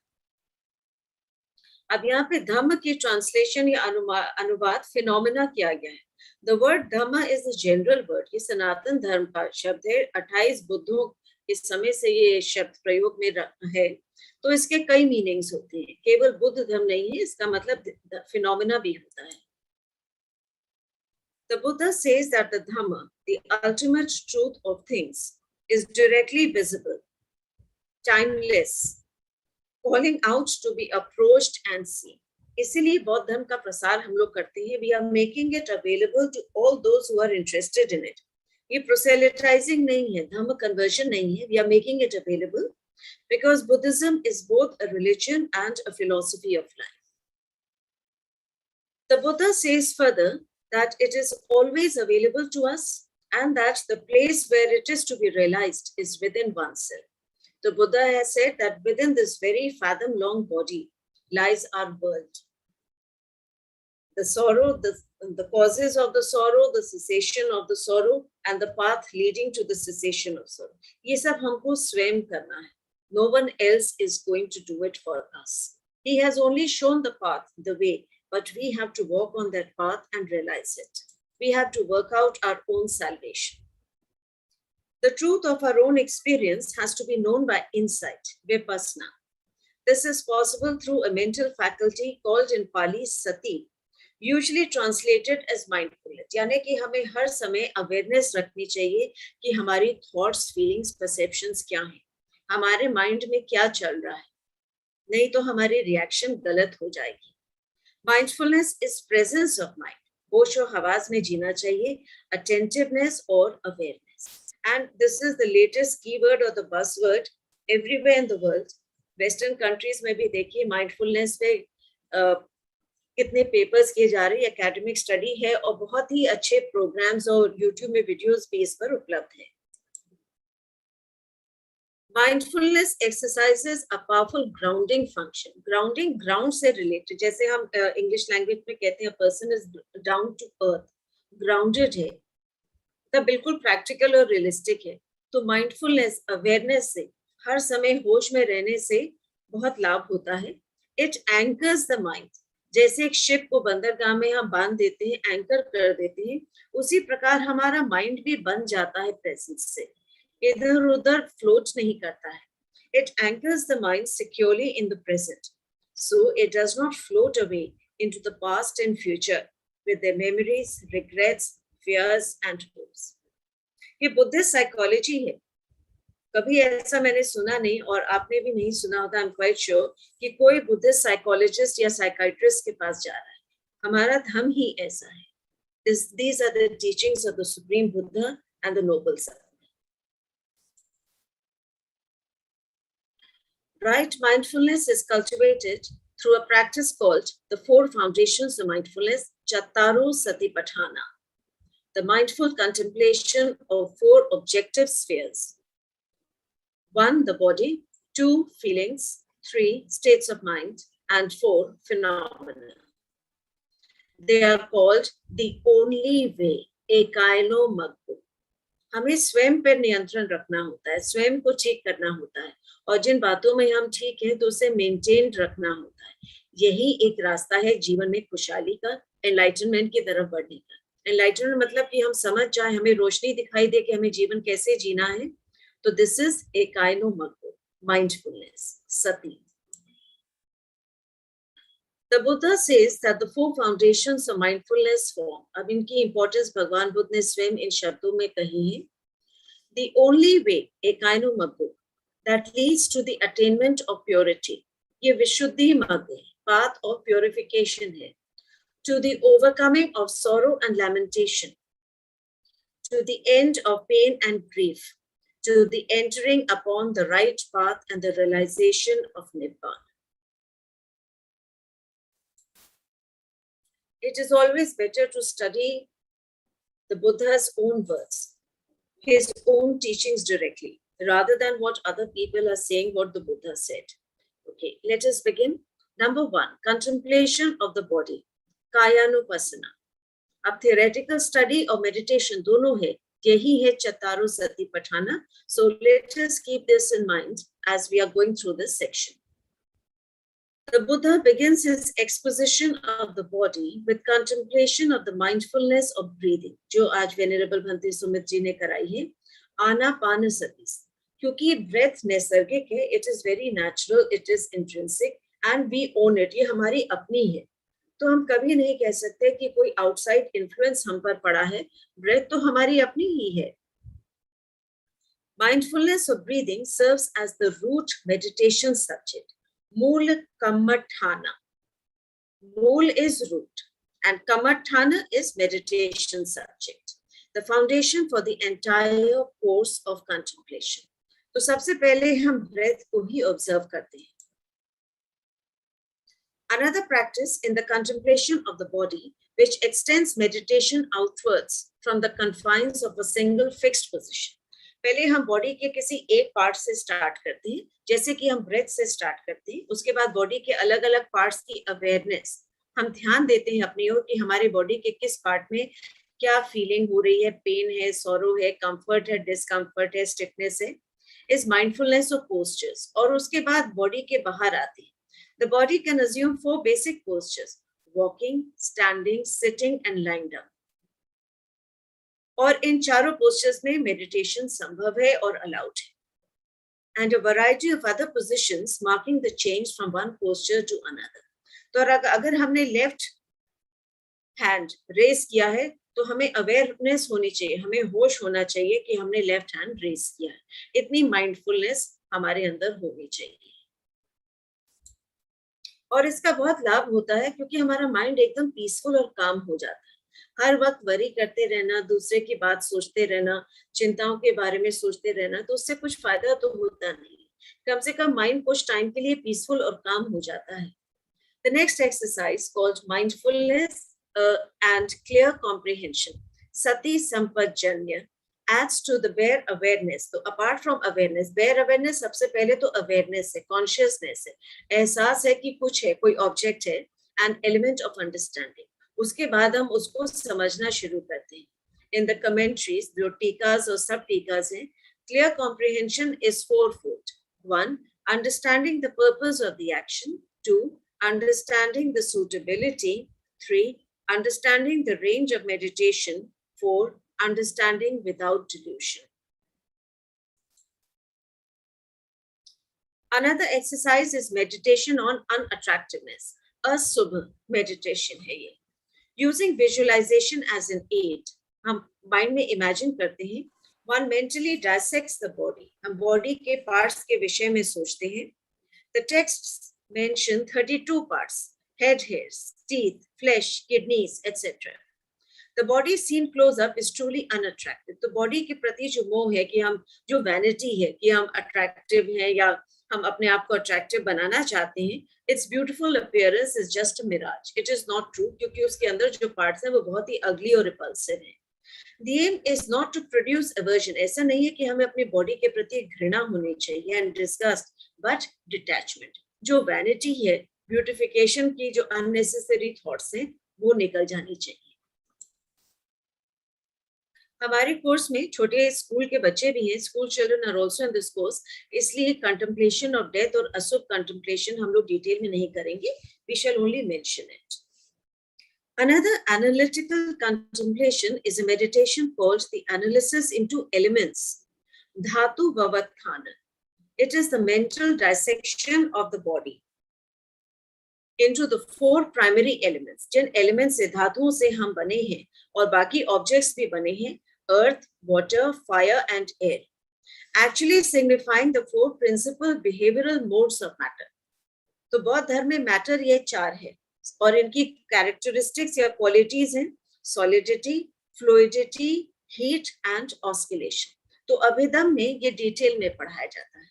S3: अब यहाँ पे धम्म की ट्रांसलेशन या अनुवाद फिनोमेना किया गया है. The word Dhamma is the general word. ये सनातन धर्म का शब्द है. 28 बुद्धों के समय से ये शब्द प्रयोग में है, तो इसके कई मीनिंग्स होते हैं. केवल बुद्ध धर्म नहीं है, इसका मतलब फिनोमेना भी होता है. The Buddha says that the Dhamma, the ultimate truth of things, is directly visible, timeless, calling out to be approached and seen. इसीलिए बौद्ध धर्म का प्रसार हम लोग करते हैं. We are making it available to all those who are interested in it. ये proselytizing नहीं है, धर्म conversion नहीं है. We are making it available because Buddhism is both a religion and a philosophy of life. The Buddha says further that it is always available to us and that the place where it is to be realized is within oneself. The Buddha has said that within this very fathom-long body lies our world. The sorrow, the causes of the sorrow, the cessation of the sorrow, and the path leading to the cessation of sorrow. ये सब हमको स्वयं करना है. No one else is going to do it for us. He has only shown the path, the way, but we have to walk on that path and realize it. We have to work out our own salvation. The truth of our own experience has to be known by insight, vipassana. This is possible through a mental faculty called in Pali sati, usually translated as mindfulness. यानी कि हमें हर समय awareness रखनी चाहिए कि हमारी thoughts, feelings, perceptions क्या हैं, हमारे mind में क्या चल रहा है, नहीं तो हमारी reaction गलत हो जाएगी. Mindfulness is presence of mind. होश और हवास में जीना चाहिए, attentiveness और awareness. And this is the latest keyword or the buzzword everywhere in the world. Western countries में भी देखिए mindfulness पे कितने पेपर्स किए जा रहे हैं, academic study है और बहुत ही अच्छे programs और YouTube में videos भी इस पर उपलब्ध हैं. Mindfulness exercises a powerful grounding function. Grounding, ground से related. जैसे हम English language में कहते हैं a person is down to earth, grounded है. तब बिल्कुल प्रैक्टिकल और रियलिस्टिक है. तो माइंडफुलनेस, अवेयरनेस से, हर समय होश में रहने से बहुत लाभ होता है. It anchors the mind. जैसे एक शिप को बंदरगाह में हम बांध देते हैं, एंकर कर देते हैं, उसी प्रकार हमारा माइंड भी बन जाता है प्रेजेंस से, इधर उधर फ्लोट नहीं करता है. It anchors the mind securely in the present, so it does not float away into the past and future with their memories, regrets, fears and hopes. ये बुद्धिस्ट साइकोलॉजी है। कभी ऐसा मैंने सुना नहीं और आपने भी नहीं सुना होगा, आई एम क्वाइट श्योर, कि कोई बुद्धिस्ट साइकोलॉजिस्ट या साइकाइट्रिस्ट के पास जा रहा है। हमारा धर्म ही ऐसा है. These are the teachings of the Supreme Buddha and the Noble Son. Right mindfulness is cultivated through a practice called the four foundations of mindfulness, Chattaru Satipatthana, the mindful contemplation of four objective spheres. 1, the body, 2, feelings, 3, states of mind, and 4, phenomena. They are called the only way, ekaino maggo. हमें स्वयं पर नियंत्रण रखना होता है, स्वयं को ठीक करना होता है, और जिन बातों में हम ठीक हैं तो उसे मेंटेन रखना होता है. यही एक रास्ता है जीवन में खुशहाली का, एनलाइटनमेंट की तरफ बढ़ने का. एनलाइटनमेंट मतलब कि हम समझ जाए, हमें रोशनी दिखाई दे कि हमें जीवन कैसे जीना है. तो this is ekaino maggo, mindfulness, sati. The Buddha says that the four foundations of mindfulness form. अब इनकी importance भगवान बुद्ध ने स्वयं इन शब्दों में कही है. The only way, ekaino maggo, that leads to the attainment of purity. ये विशुद्धि मार्ग है, path of purification है. To the overcoming of sorrow and lamentation. To the end of pain and grief. To the entering upon the right path and the realization of Nibbana. It is always better to study the Buddha's own words, his own teachings directly, rather than what other people are saying, what the Buddha said. Okay, let us begin. Number 1, contemplation of the body, kayanupassana. अब theoretical study और meditation दोनों है, यही है Chattaru Satipatthana. So let us keep this in mind as we are going through this section. The Buddha begins his exposition of the body with contemplation of the mindfulness of breathing, जो आज Venerable Bhante Sumit जी ने कराई है, Anapanasati. क्योंकि breath नैसर्गिक है, it is very natural, it is intrinsic, and we own it. ये हमारी अपनी है, तो हम कभी नहीं कह सकते कि कोई outside influence हम पर पड़ा है. Breath तो हमारी अपनी ही है. Mindfulness of breathing serves as the root meditation subject. Mool Kammatthana. Mool is root and Kammatthana is meditation subject. The foundation for the entire course of contemplation. तो सबसे पहले हम breath को ही observe करते हैं. Another practice in the contemplation of the body, which extends meditation outwards from the confines of a single fixed position. पहले हम body के किसी एक पार्ट से स्टार्ट करते हैं, जैसे कि हम ब्रेथ से स्टार्ट करते हैं. उसके बाद बॉडी के अलग अलग पार्ट्स की अवेयरनेस, हम ध्यान देते हैं अपनी ओर कि हमारे बॉडी के किस पार्ट में क्या फीलिंग हो रही है, पेन है, सॉरो है, कंफर्ट है, डिस्कंफर्ट है, स्टिफनेस है. इस माइंडफुलनेस ऑफ पोस्चर्स. और उसके बाद बॉडी के बाहर आते हैं. The body can assume 4 basic postures: walking, standing, sitting, and lying down. और इन चारों postures में meditation संभव है और allowed है. And a variety of other positions marking the change from one posture to another. तो अगर हमने left hand raise किया है, तो हमें awareness होनी चाहिए, हमें होश होना चाहिए कि हमने left hand raise किया है. इतनी mindfulness हमारे अंदर होनी चाहिए. और इसका बहुत लाभ होता है क्योंकि हमारा माइंड एकदम पीसफुल और काम हो जाता है. हर वक्त वरी करते रहना, दूसरे की बात सोचते रहना, चिंताओं के बारे में सोचते रहना, तो उससे कुछ फायदा तो होता नहीं. कम से कम माइंड कुछ टाइम के लिए पीसफुल और काम हो जाता है. The next exercise called mindfulness and clear comprehension, Sati Sampajanya, adds to the bare awareness. तो apart from awareness, bare awareness सबसे पहले तो awareness है, consciousness है, एहसास है कि कुछ है, कोई object है, an element of understanding. उसके बाद हम उसको समझना शुरू करते हैं. In the commentaries, जो टीकास और सब टीकास हैं, clear comprehension is fourfold. 1, understanding the purpose of the action. 2, understanding the suitability. 3, understanding the range of meditation. 4, understanding without delusion. Another exercise is meditation on unattractiveness. Asubha meditation है ये. Using visualization as an aid, हम mind में imagine करते हैं One mentally dissects the body. हम body के parts के विषय में सोचते हैं. The texts mention 32 parts: head hairs, teeth, flesh, kidneys, etc. The body seen close up is truly unattractive. तो body के प्रति जो मोह है कि हम जो vanity है कि हम attractive हैं या हम अपने आप को attractive बनाना चाहते हैं, its beautiful appearance is just a mirage. It is not true क्योंकि उसके अंदर जो parts हैं वो बहुत ही ugly और repulsive हैं. The aim is not to produce aversion. ऐसा नहीं है कि हमें अपनी body के प्रति घृणा होनी चाहिए and disgust, but detachment. जो vanity है, beautification की जो unnecessary thoughts हैं, वो निकल जानी चाहिए. हमारे कोर्स में छोटे स्कूल के बच्चे भी हैं. School children are also in this course. इसलिए कंटेम्पलेशन ऑफ डेथ और अशुभ कंटेम्पलेशन हम लोग डिटेल में नहीं करेंगे. We shall only mention it. Another analytical contemplation is a meditation called the analysis into elements, dhatu vavatkhana. It is the mental dissection of the body into the 4 primary elements. जिन elements से धातुओं से हम बने हैं और बाकी objects भी बने हैं, earth, water, fire and air, actually signifying the 4 principal behavioral modes of matter. तो बौद्ध धर्म में matter ये 4 है और इनकी characteristics या qualities हैं solidity, fluidity, heat and oscillation. तो अभिधम में ये detail में पढ़ाया जाता है.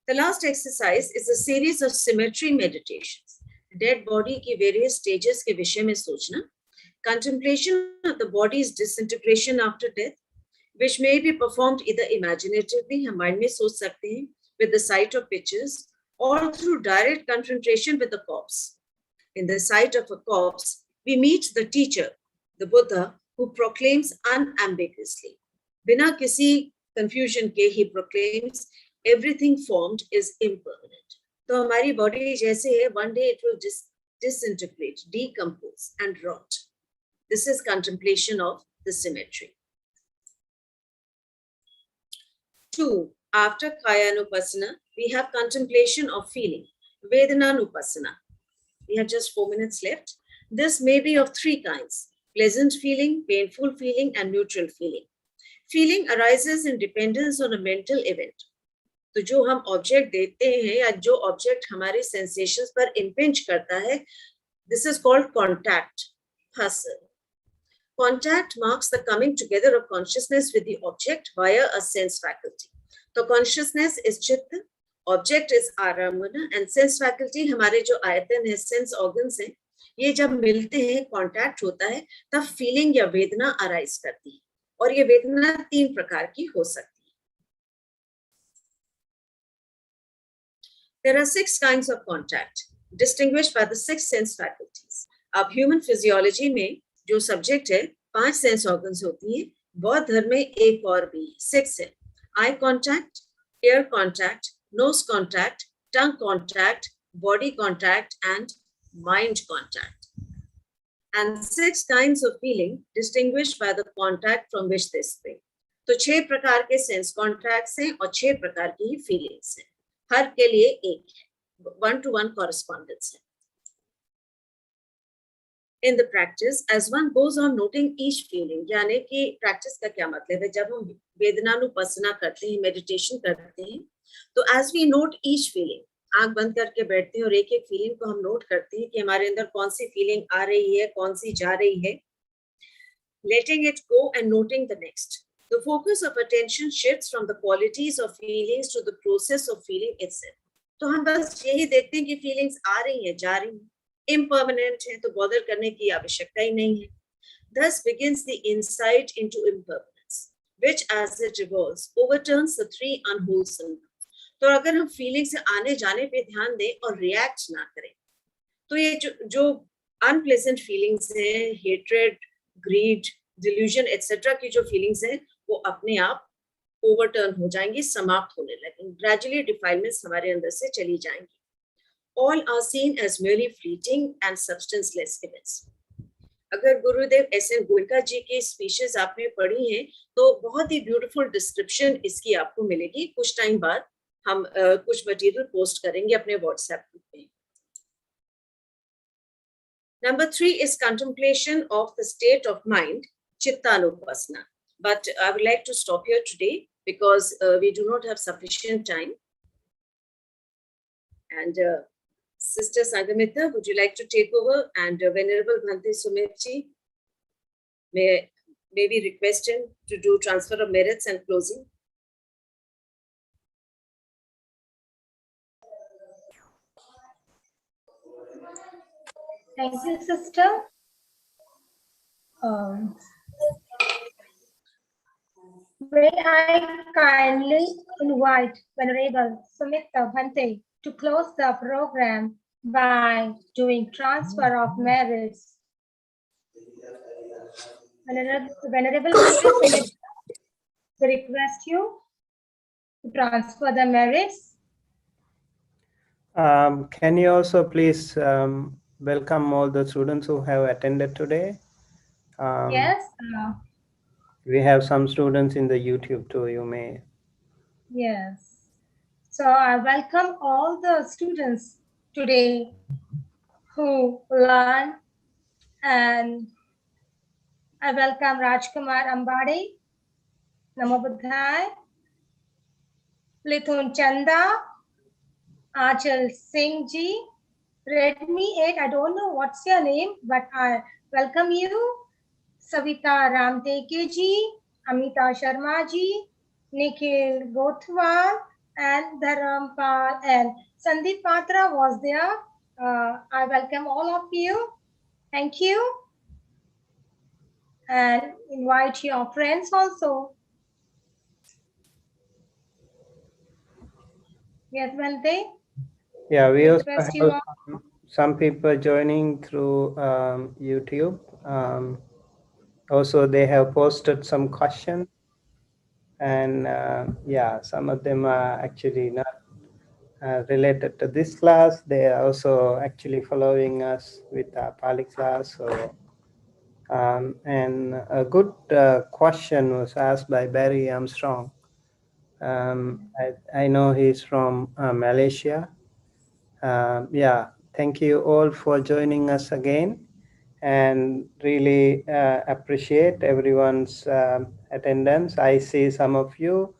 S3: The last exercise is a series of symmetry meditations. Dead body की various stages के विषय में सोचना. Contemplation of the body's disintegration after death, which may be performed either imaginatively, हम mind में सोच सकते हैं, with the sight of pictures, or through direct confrontation with the corpse. In the sight of a corpse, we meet the teacher, the Buddha, who proclaims unambiguously. बिना किसी confusion के he proclaims everything formed is impermanent. तो हमारी body जैसे है, one day it will disintegrate, decompose and rot. This is contemplation of the symmetry. 2. After Kayanupassana, we have contemplation of feeling, Vedananupassana. We have just 4 minutes left. This may be of 3 kinds: pleasant feeling, painful feeling, and neutral feeling. Feeling arises in dependence on a mental event. तो जो हम object देखते हैं या जो object हमारे sensations पर impinge करता है, this is called contact. Hustle. Contact marks the coming together of consciousness with the object via a sense faculty. तो consciousness is चित्त, object is आरम्भना, and sense faculty हमारे जो आयतन है, sense organs हैं, ये जब मिलते हैं, contact होता है, तब feeling या वेदना arise करती है. और ये वेदना 3 प्रकार की हो सकती है. There are 6 kinds of contact, distinguished by the 6 sense faculties. अब human physiology में जो सब्जेक्ट है 5 सेंस ऑर्गन्स होती हैं. बौद्ध धर्म में एक और भी 6 है. Eye contact, ear contact, nose contact, tongue contact, body contact and mind contact. And 6 kinds of feeling distinguished by the contact from which they spring. तो 6 प्रकार के सेंस कॉन्टैक्ट्स हैं और 6 प्रकार की ही फीलिंग्स हैं. हर के लिए एक है, 1-to-1 कॉरेस्पॉन्डेंस है. In the practice, as one goes on noting each feeling, यानी कि practice का क्या मतलब है? जब हम वेदनानुपස්සना करते हैं, meditation करते हैं, तो as we note each feeling, आंख बंद करके बैठते हैं और एक एक feeling को हम note करते हैं कि हमारे अंदर कौन सी feeling आ रही है, कौन सी जा रही है. Letting it go and noting the next. The focus of attention shifts from the qualities of feelings to the process of feeling itself. तो हम बस यही देखते हैं कि feelings आ रही हैं, जा रही हैं. Impermanent है तो bother करने की आवश्यकता ही नहीं है. Thus begins the insight into impermanence, which as it evolves overturns the 3 unwholesome. तो अगर हम feeling से आने जाने पे ध्यान दें और react ना करें, तो ये जो unpleasant feelings हैं, hatred, greed, delusion, etc. की जो feelings हैं, वो अपने आप overturn हो जाएंगी, समाप्त होने लगेंगी. Gradually defilements हमारे अंदर से चली जाएंगी. All are seen as merely fleeting and substanceless events. अगर गुरुदेव S.N. गोयका जी की स्पीचेस आपने पढ़ी हैं, तो बहुत ही ब्यूटीफुल डिस्क्रिप्शन इसकी आपको मिलेगी. कुछ टाइम बाद हम कुछ मटेरियल पोस्ट करेंगे अपने व्हाट्सएप ग्रुप में. Number 3 is contemplation of the state of mind Chittanupasana. But I would like to stop here today because we do not have sufficient time. And Sister Sangamita, would you like to take over? And Venerable Bhante Sumitji, may we request him to do transfer of merits and closing?
S2: Thank you, sister. May I kindly invite Venerable Sumita Bhante to close the program by doing transfer of merits. Venerable Bhante Sumita, we request you to transfer the merits.
S1: Can you also please welcome all the students who have attended today?
S2: Yes.
S1: We have some students in the YouTube too, you may.
S2: Yes. So I welcome all the students today who learn, and I welcome Rajkumar Ambade, Namo Buddhaya, Lithun Chanda, Achal Singh ji, Redmi 8, I don't know what's your name, but I welcome you, Savita Ramteke ji, Amita Sharma ji, Nikhil Gothwal, and Dharampal, and Sandeep Patra was there. I welcome all of you. Thank you. And invite your friends also. Yes, Bhante?
S1: Yeah, we also
S2: Request
S1: have
S2: you all.
S1: some people joining through YouTube. Also, they have posted some questions, and yeah, some of them are actually not related to this class. They are also actually following us with our Pali class. So, and a good question was asked by Barry Armstrong. I know he's from Malaysia. Yeah, thank you all for joining us again, and really appreciate everyone's attendance. I see some of you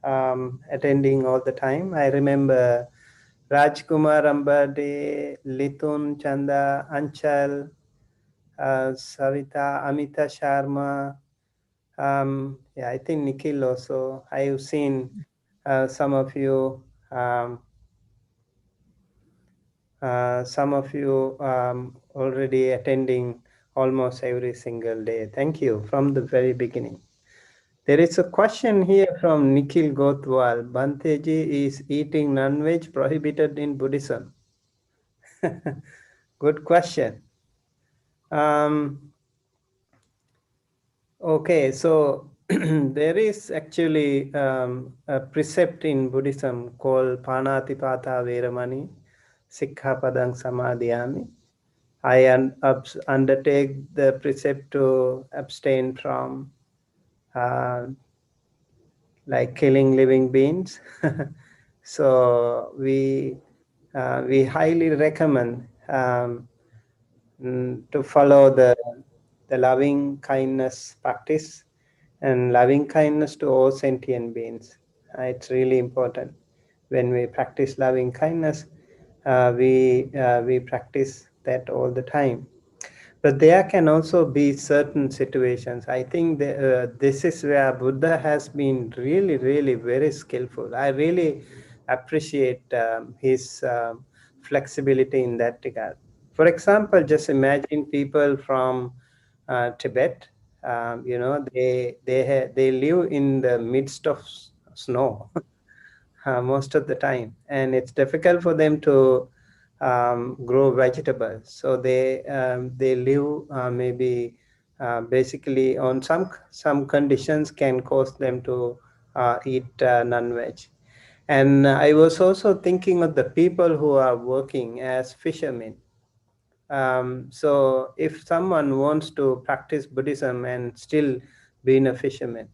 S1: attending all the time. I remember Rajkumar Ambade, Litun Chanda, Anchal, Savita, Amita Sharma. Yeah, I think Nikhil also. I've seen some of you. Some of you already attending almost every single day. Thank you from the very beginning. There is a question here from Nikhil Gothwal. Bhanteji, is eating non-veg prohibited in Buddhism? Good question. Okay, so there is actually a precept in Buddhism called Panatipata Veramani Sikkhapadang Samadhiyami. I undertake the precept to abstain from like killing living beings. So we highly recommend to follow the loving kindness practice and loving kindness to all sentient beings. It's really important. When we practice loving kindness, we practice that all the time. But there can also be certain situations. I think this is where Buddha has been really, really very skillful. I really appreciate his flexibility in that regard. For example, just imagine people from Tibet. They live in the midst of snow most of the time, and it's difficult for them to grow vegetables. So they live maybe basically on some conditions can cause them to eat non-veg. And I was also thinking of the people who are working as fishermen. So if someone wants to practice Buddhism and still being a fisherman,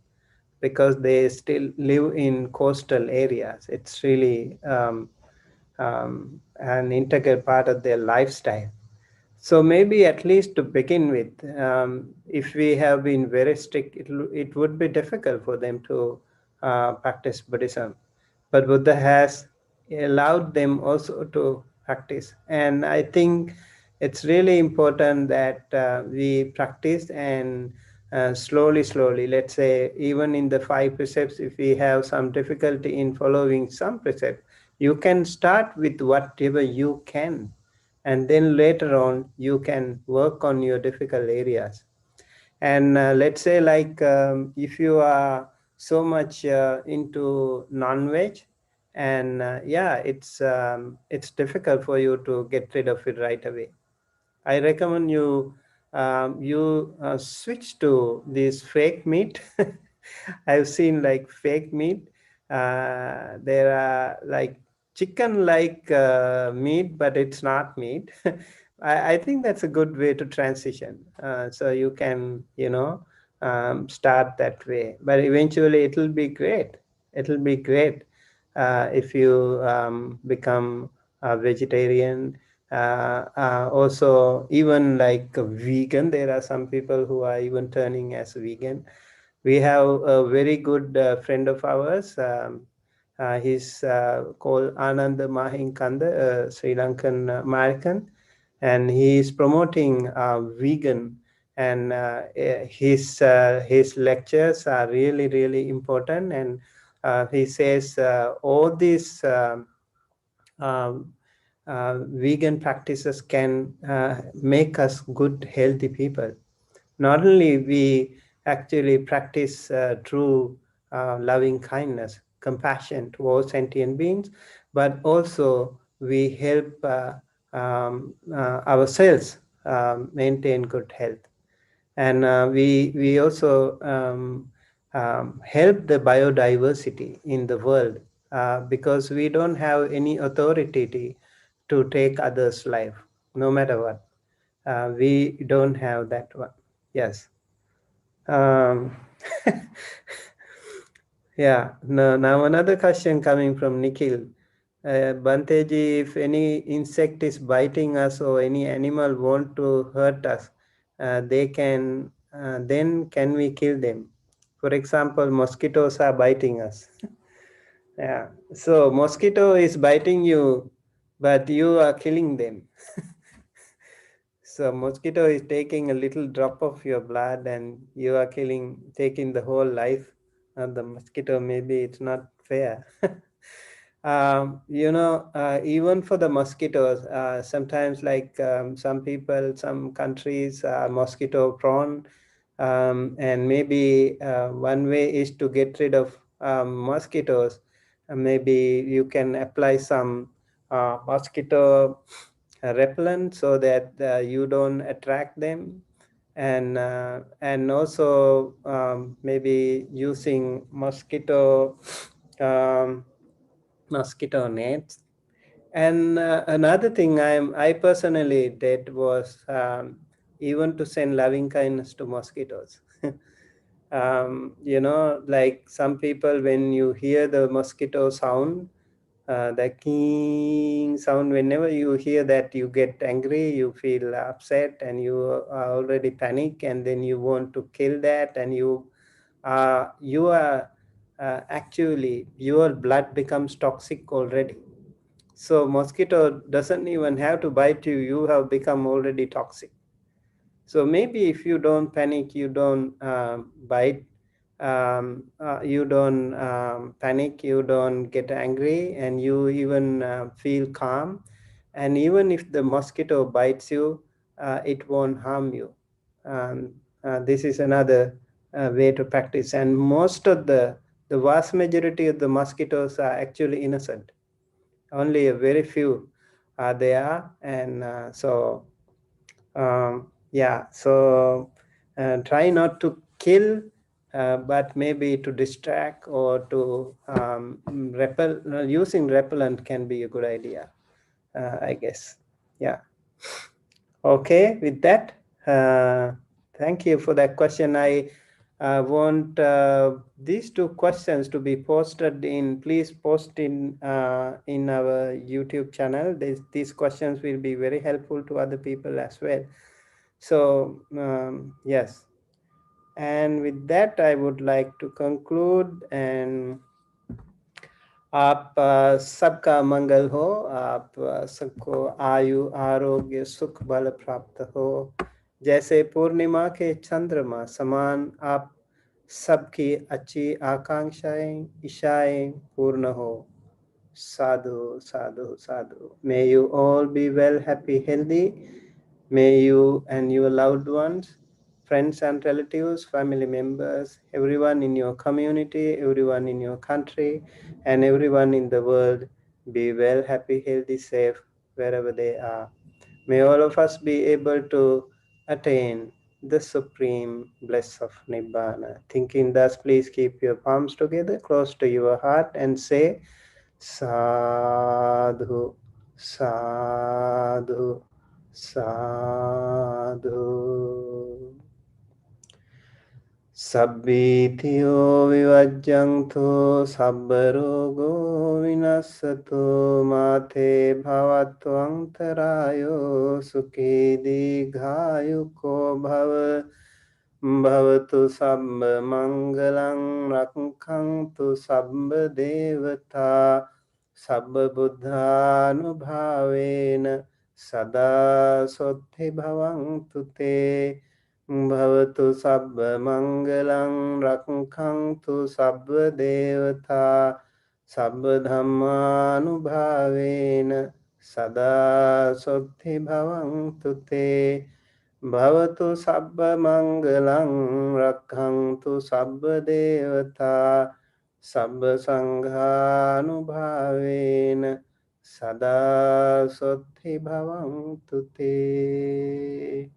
S1: because they still live in coastal areas, it's really an integral part of their lifestyle. So maybe at least to begin with, if we have been very strict, it would be difficult for them to practice Buddhism. But Buddha has allowed them also to practice. And I think it's really important that we practice and slowly, let's say, even in the 5 precepts, if we have some difficulty in following some precept, you can start with whatever you can. And then later on, you can work on your difficult areas. And let's say, like, if you are so much into non-veg, and yeah, it's difficult for you to get rid of it right away. I recommend you switch to this fake meat. I've seen like fake meat. There are like chicken like meat, but it's not meat. I think that's a good way to transition. So you can, start that way. But eventually it'll be great. It'll be great if you become a vegetarian. Also, even like a vegan, there are some people who are even turning as vegan. We have a very good friend of ours. He's called Anand Mahinkanda, a Sri Lankan American, and he is promoting vegan. And his lectures are really, really important. And he says all these um, vegan practices can make us good, healthy people. Not only we actually practice true loving kindness, compassion towards sentient beings, but also we help ourselves maintain good health. And we also help the biodiversity in the world, because we don't have any authority to take others' life, no matter what. We don't have that one. Yes. Um, yeah. Now another question coming from Nikhil. Banteji, if any insect is biting us or any animal want to hurt us, then can we kill them? For example, mosquitoes are biting us. Yeah. So mosquito is biting you, but you are killing them. So mosquito is taking a little drop of your blood and you are taking the whole life of the mosquito. Maybe it's not fair. Even for the mosquitoes, sometimes like some people, some countries are mosquito prone. And maybe one way is to get rid of mosquitoes. Maybe you can apply some mosquito repellent so that you don't attract them, and also maybe using um, mosquito nets. And another thing I personally did was even to send loving kindness to mosquitoes. Like some people, when you hear the mosquito sound, the king sound, whenever you hear that, you get angry, you feel upset, and you are already panic, and then you want to kill that, and you are actually, your blood becomes toxic already. So mosquito doesn't even have to bite you, you have become already toxic. So maybe if you don't panic, you don't bite, you don't panic, you don't get angry, and you even feel calm. And even if the mosquito bites you, it won't harm you. This is another way to practice. And most of the vast majority of the mosquitoes are actually innocent. Only a very few are there. And yeah, so try not to kill, but maybe to distract or to repel. Using repellent can be a good idea, I guess. Yeah. Okay, with that, thank you for that question. I want these two questions to be posted in. Please post in our YouTube channel. These questions will be very helpful to other people as well. So yes, and with that, I would like to conclude. And आप सबका मंगल हो, आप सबको आयु आरोग्य सुख बल प्राप्त हो। जैसे पूर्णिमा के चंद्रमा समान आप सबकी अच्छी आकांक्षाएं इच्छाएं पूर्ण हो। Sadhu, sadhu, sadhu. May you all be well, happy, healthy. May you and your loved ones, friends and relatives, family members, everyone in your community, everyone in your country, and everyone in the world be well, happy, healthy, safe, wherever they are. May all of us be able to attain the supreme bliss of Nibbana. Thinking thus, please keep your palms together, close to your heart, and say, Sadhu, sadhu, sadhu. Sabbitiyo vivajjanto sabbarogo vinassato mate bhavatvantarayo sukhi digghayuko bhava bhavatu sabba mangalang rakhantu sabba devata sabba buddhanubhavena sada sotti bhavantu te Bhavatu sabba mangalang rakhantu sabba devata sabba dhammanubhavena sada sotti bhavantu te Bhavatu sabba mangalang rakhantu sabba devata sabba sanghanubhavena sada sotti bhavantu te.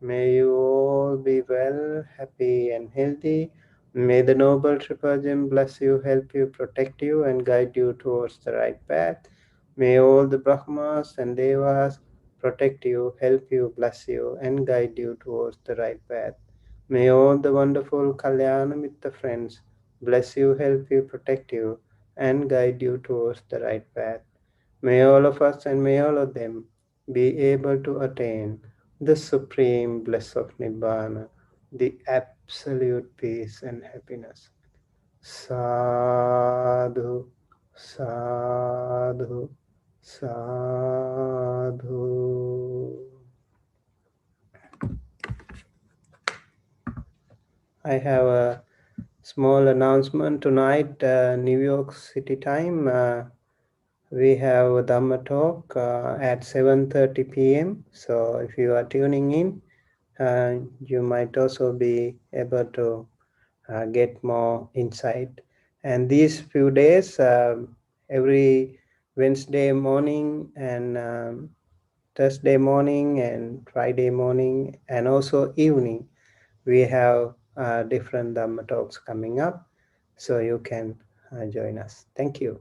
S1: May you all be well, happy and healthy. May the Noble Triple Gem bless you, help you, protect you and guide you towards the right path. May all the Brahmas and Devas protect you, help you, bless you and guide you towards the right path. May all the wonderful Kalyana Mitta friends bless you, help you, protect you and guide you towards the right path. May all of us and may all of them be able to attain the supreme bliss of Nibbana, the absolute peace and happiness. Sadhu, sadhu, sadhu. I have a small announcement tonight, New York City time. We have a Dhamma talk at 7:30 p.m. So if you are tuning in, you might also be able to get more insight. And these few days, every Wednesday morning and Thursday morning and Friday morning and also evening, we have different Dhamma talks coming up. So you can join us. Thank you.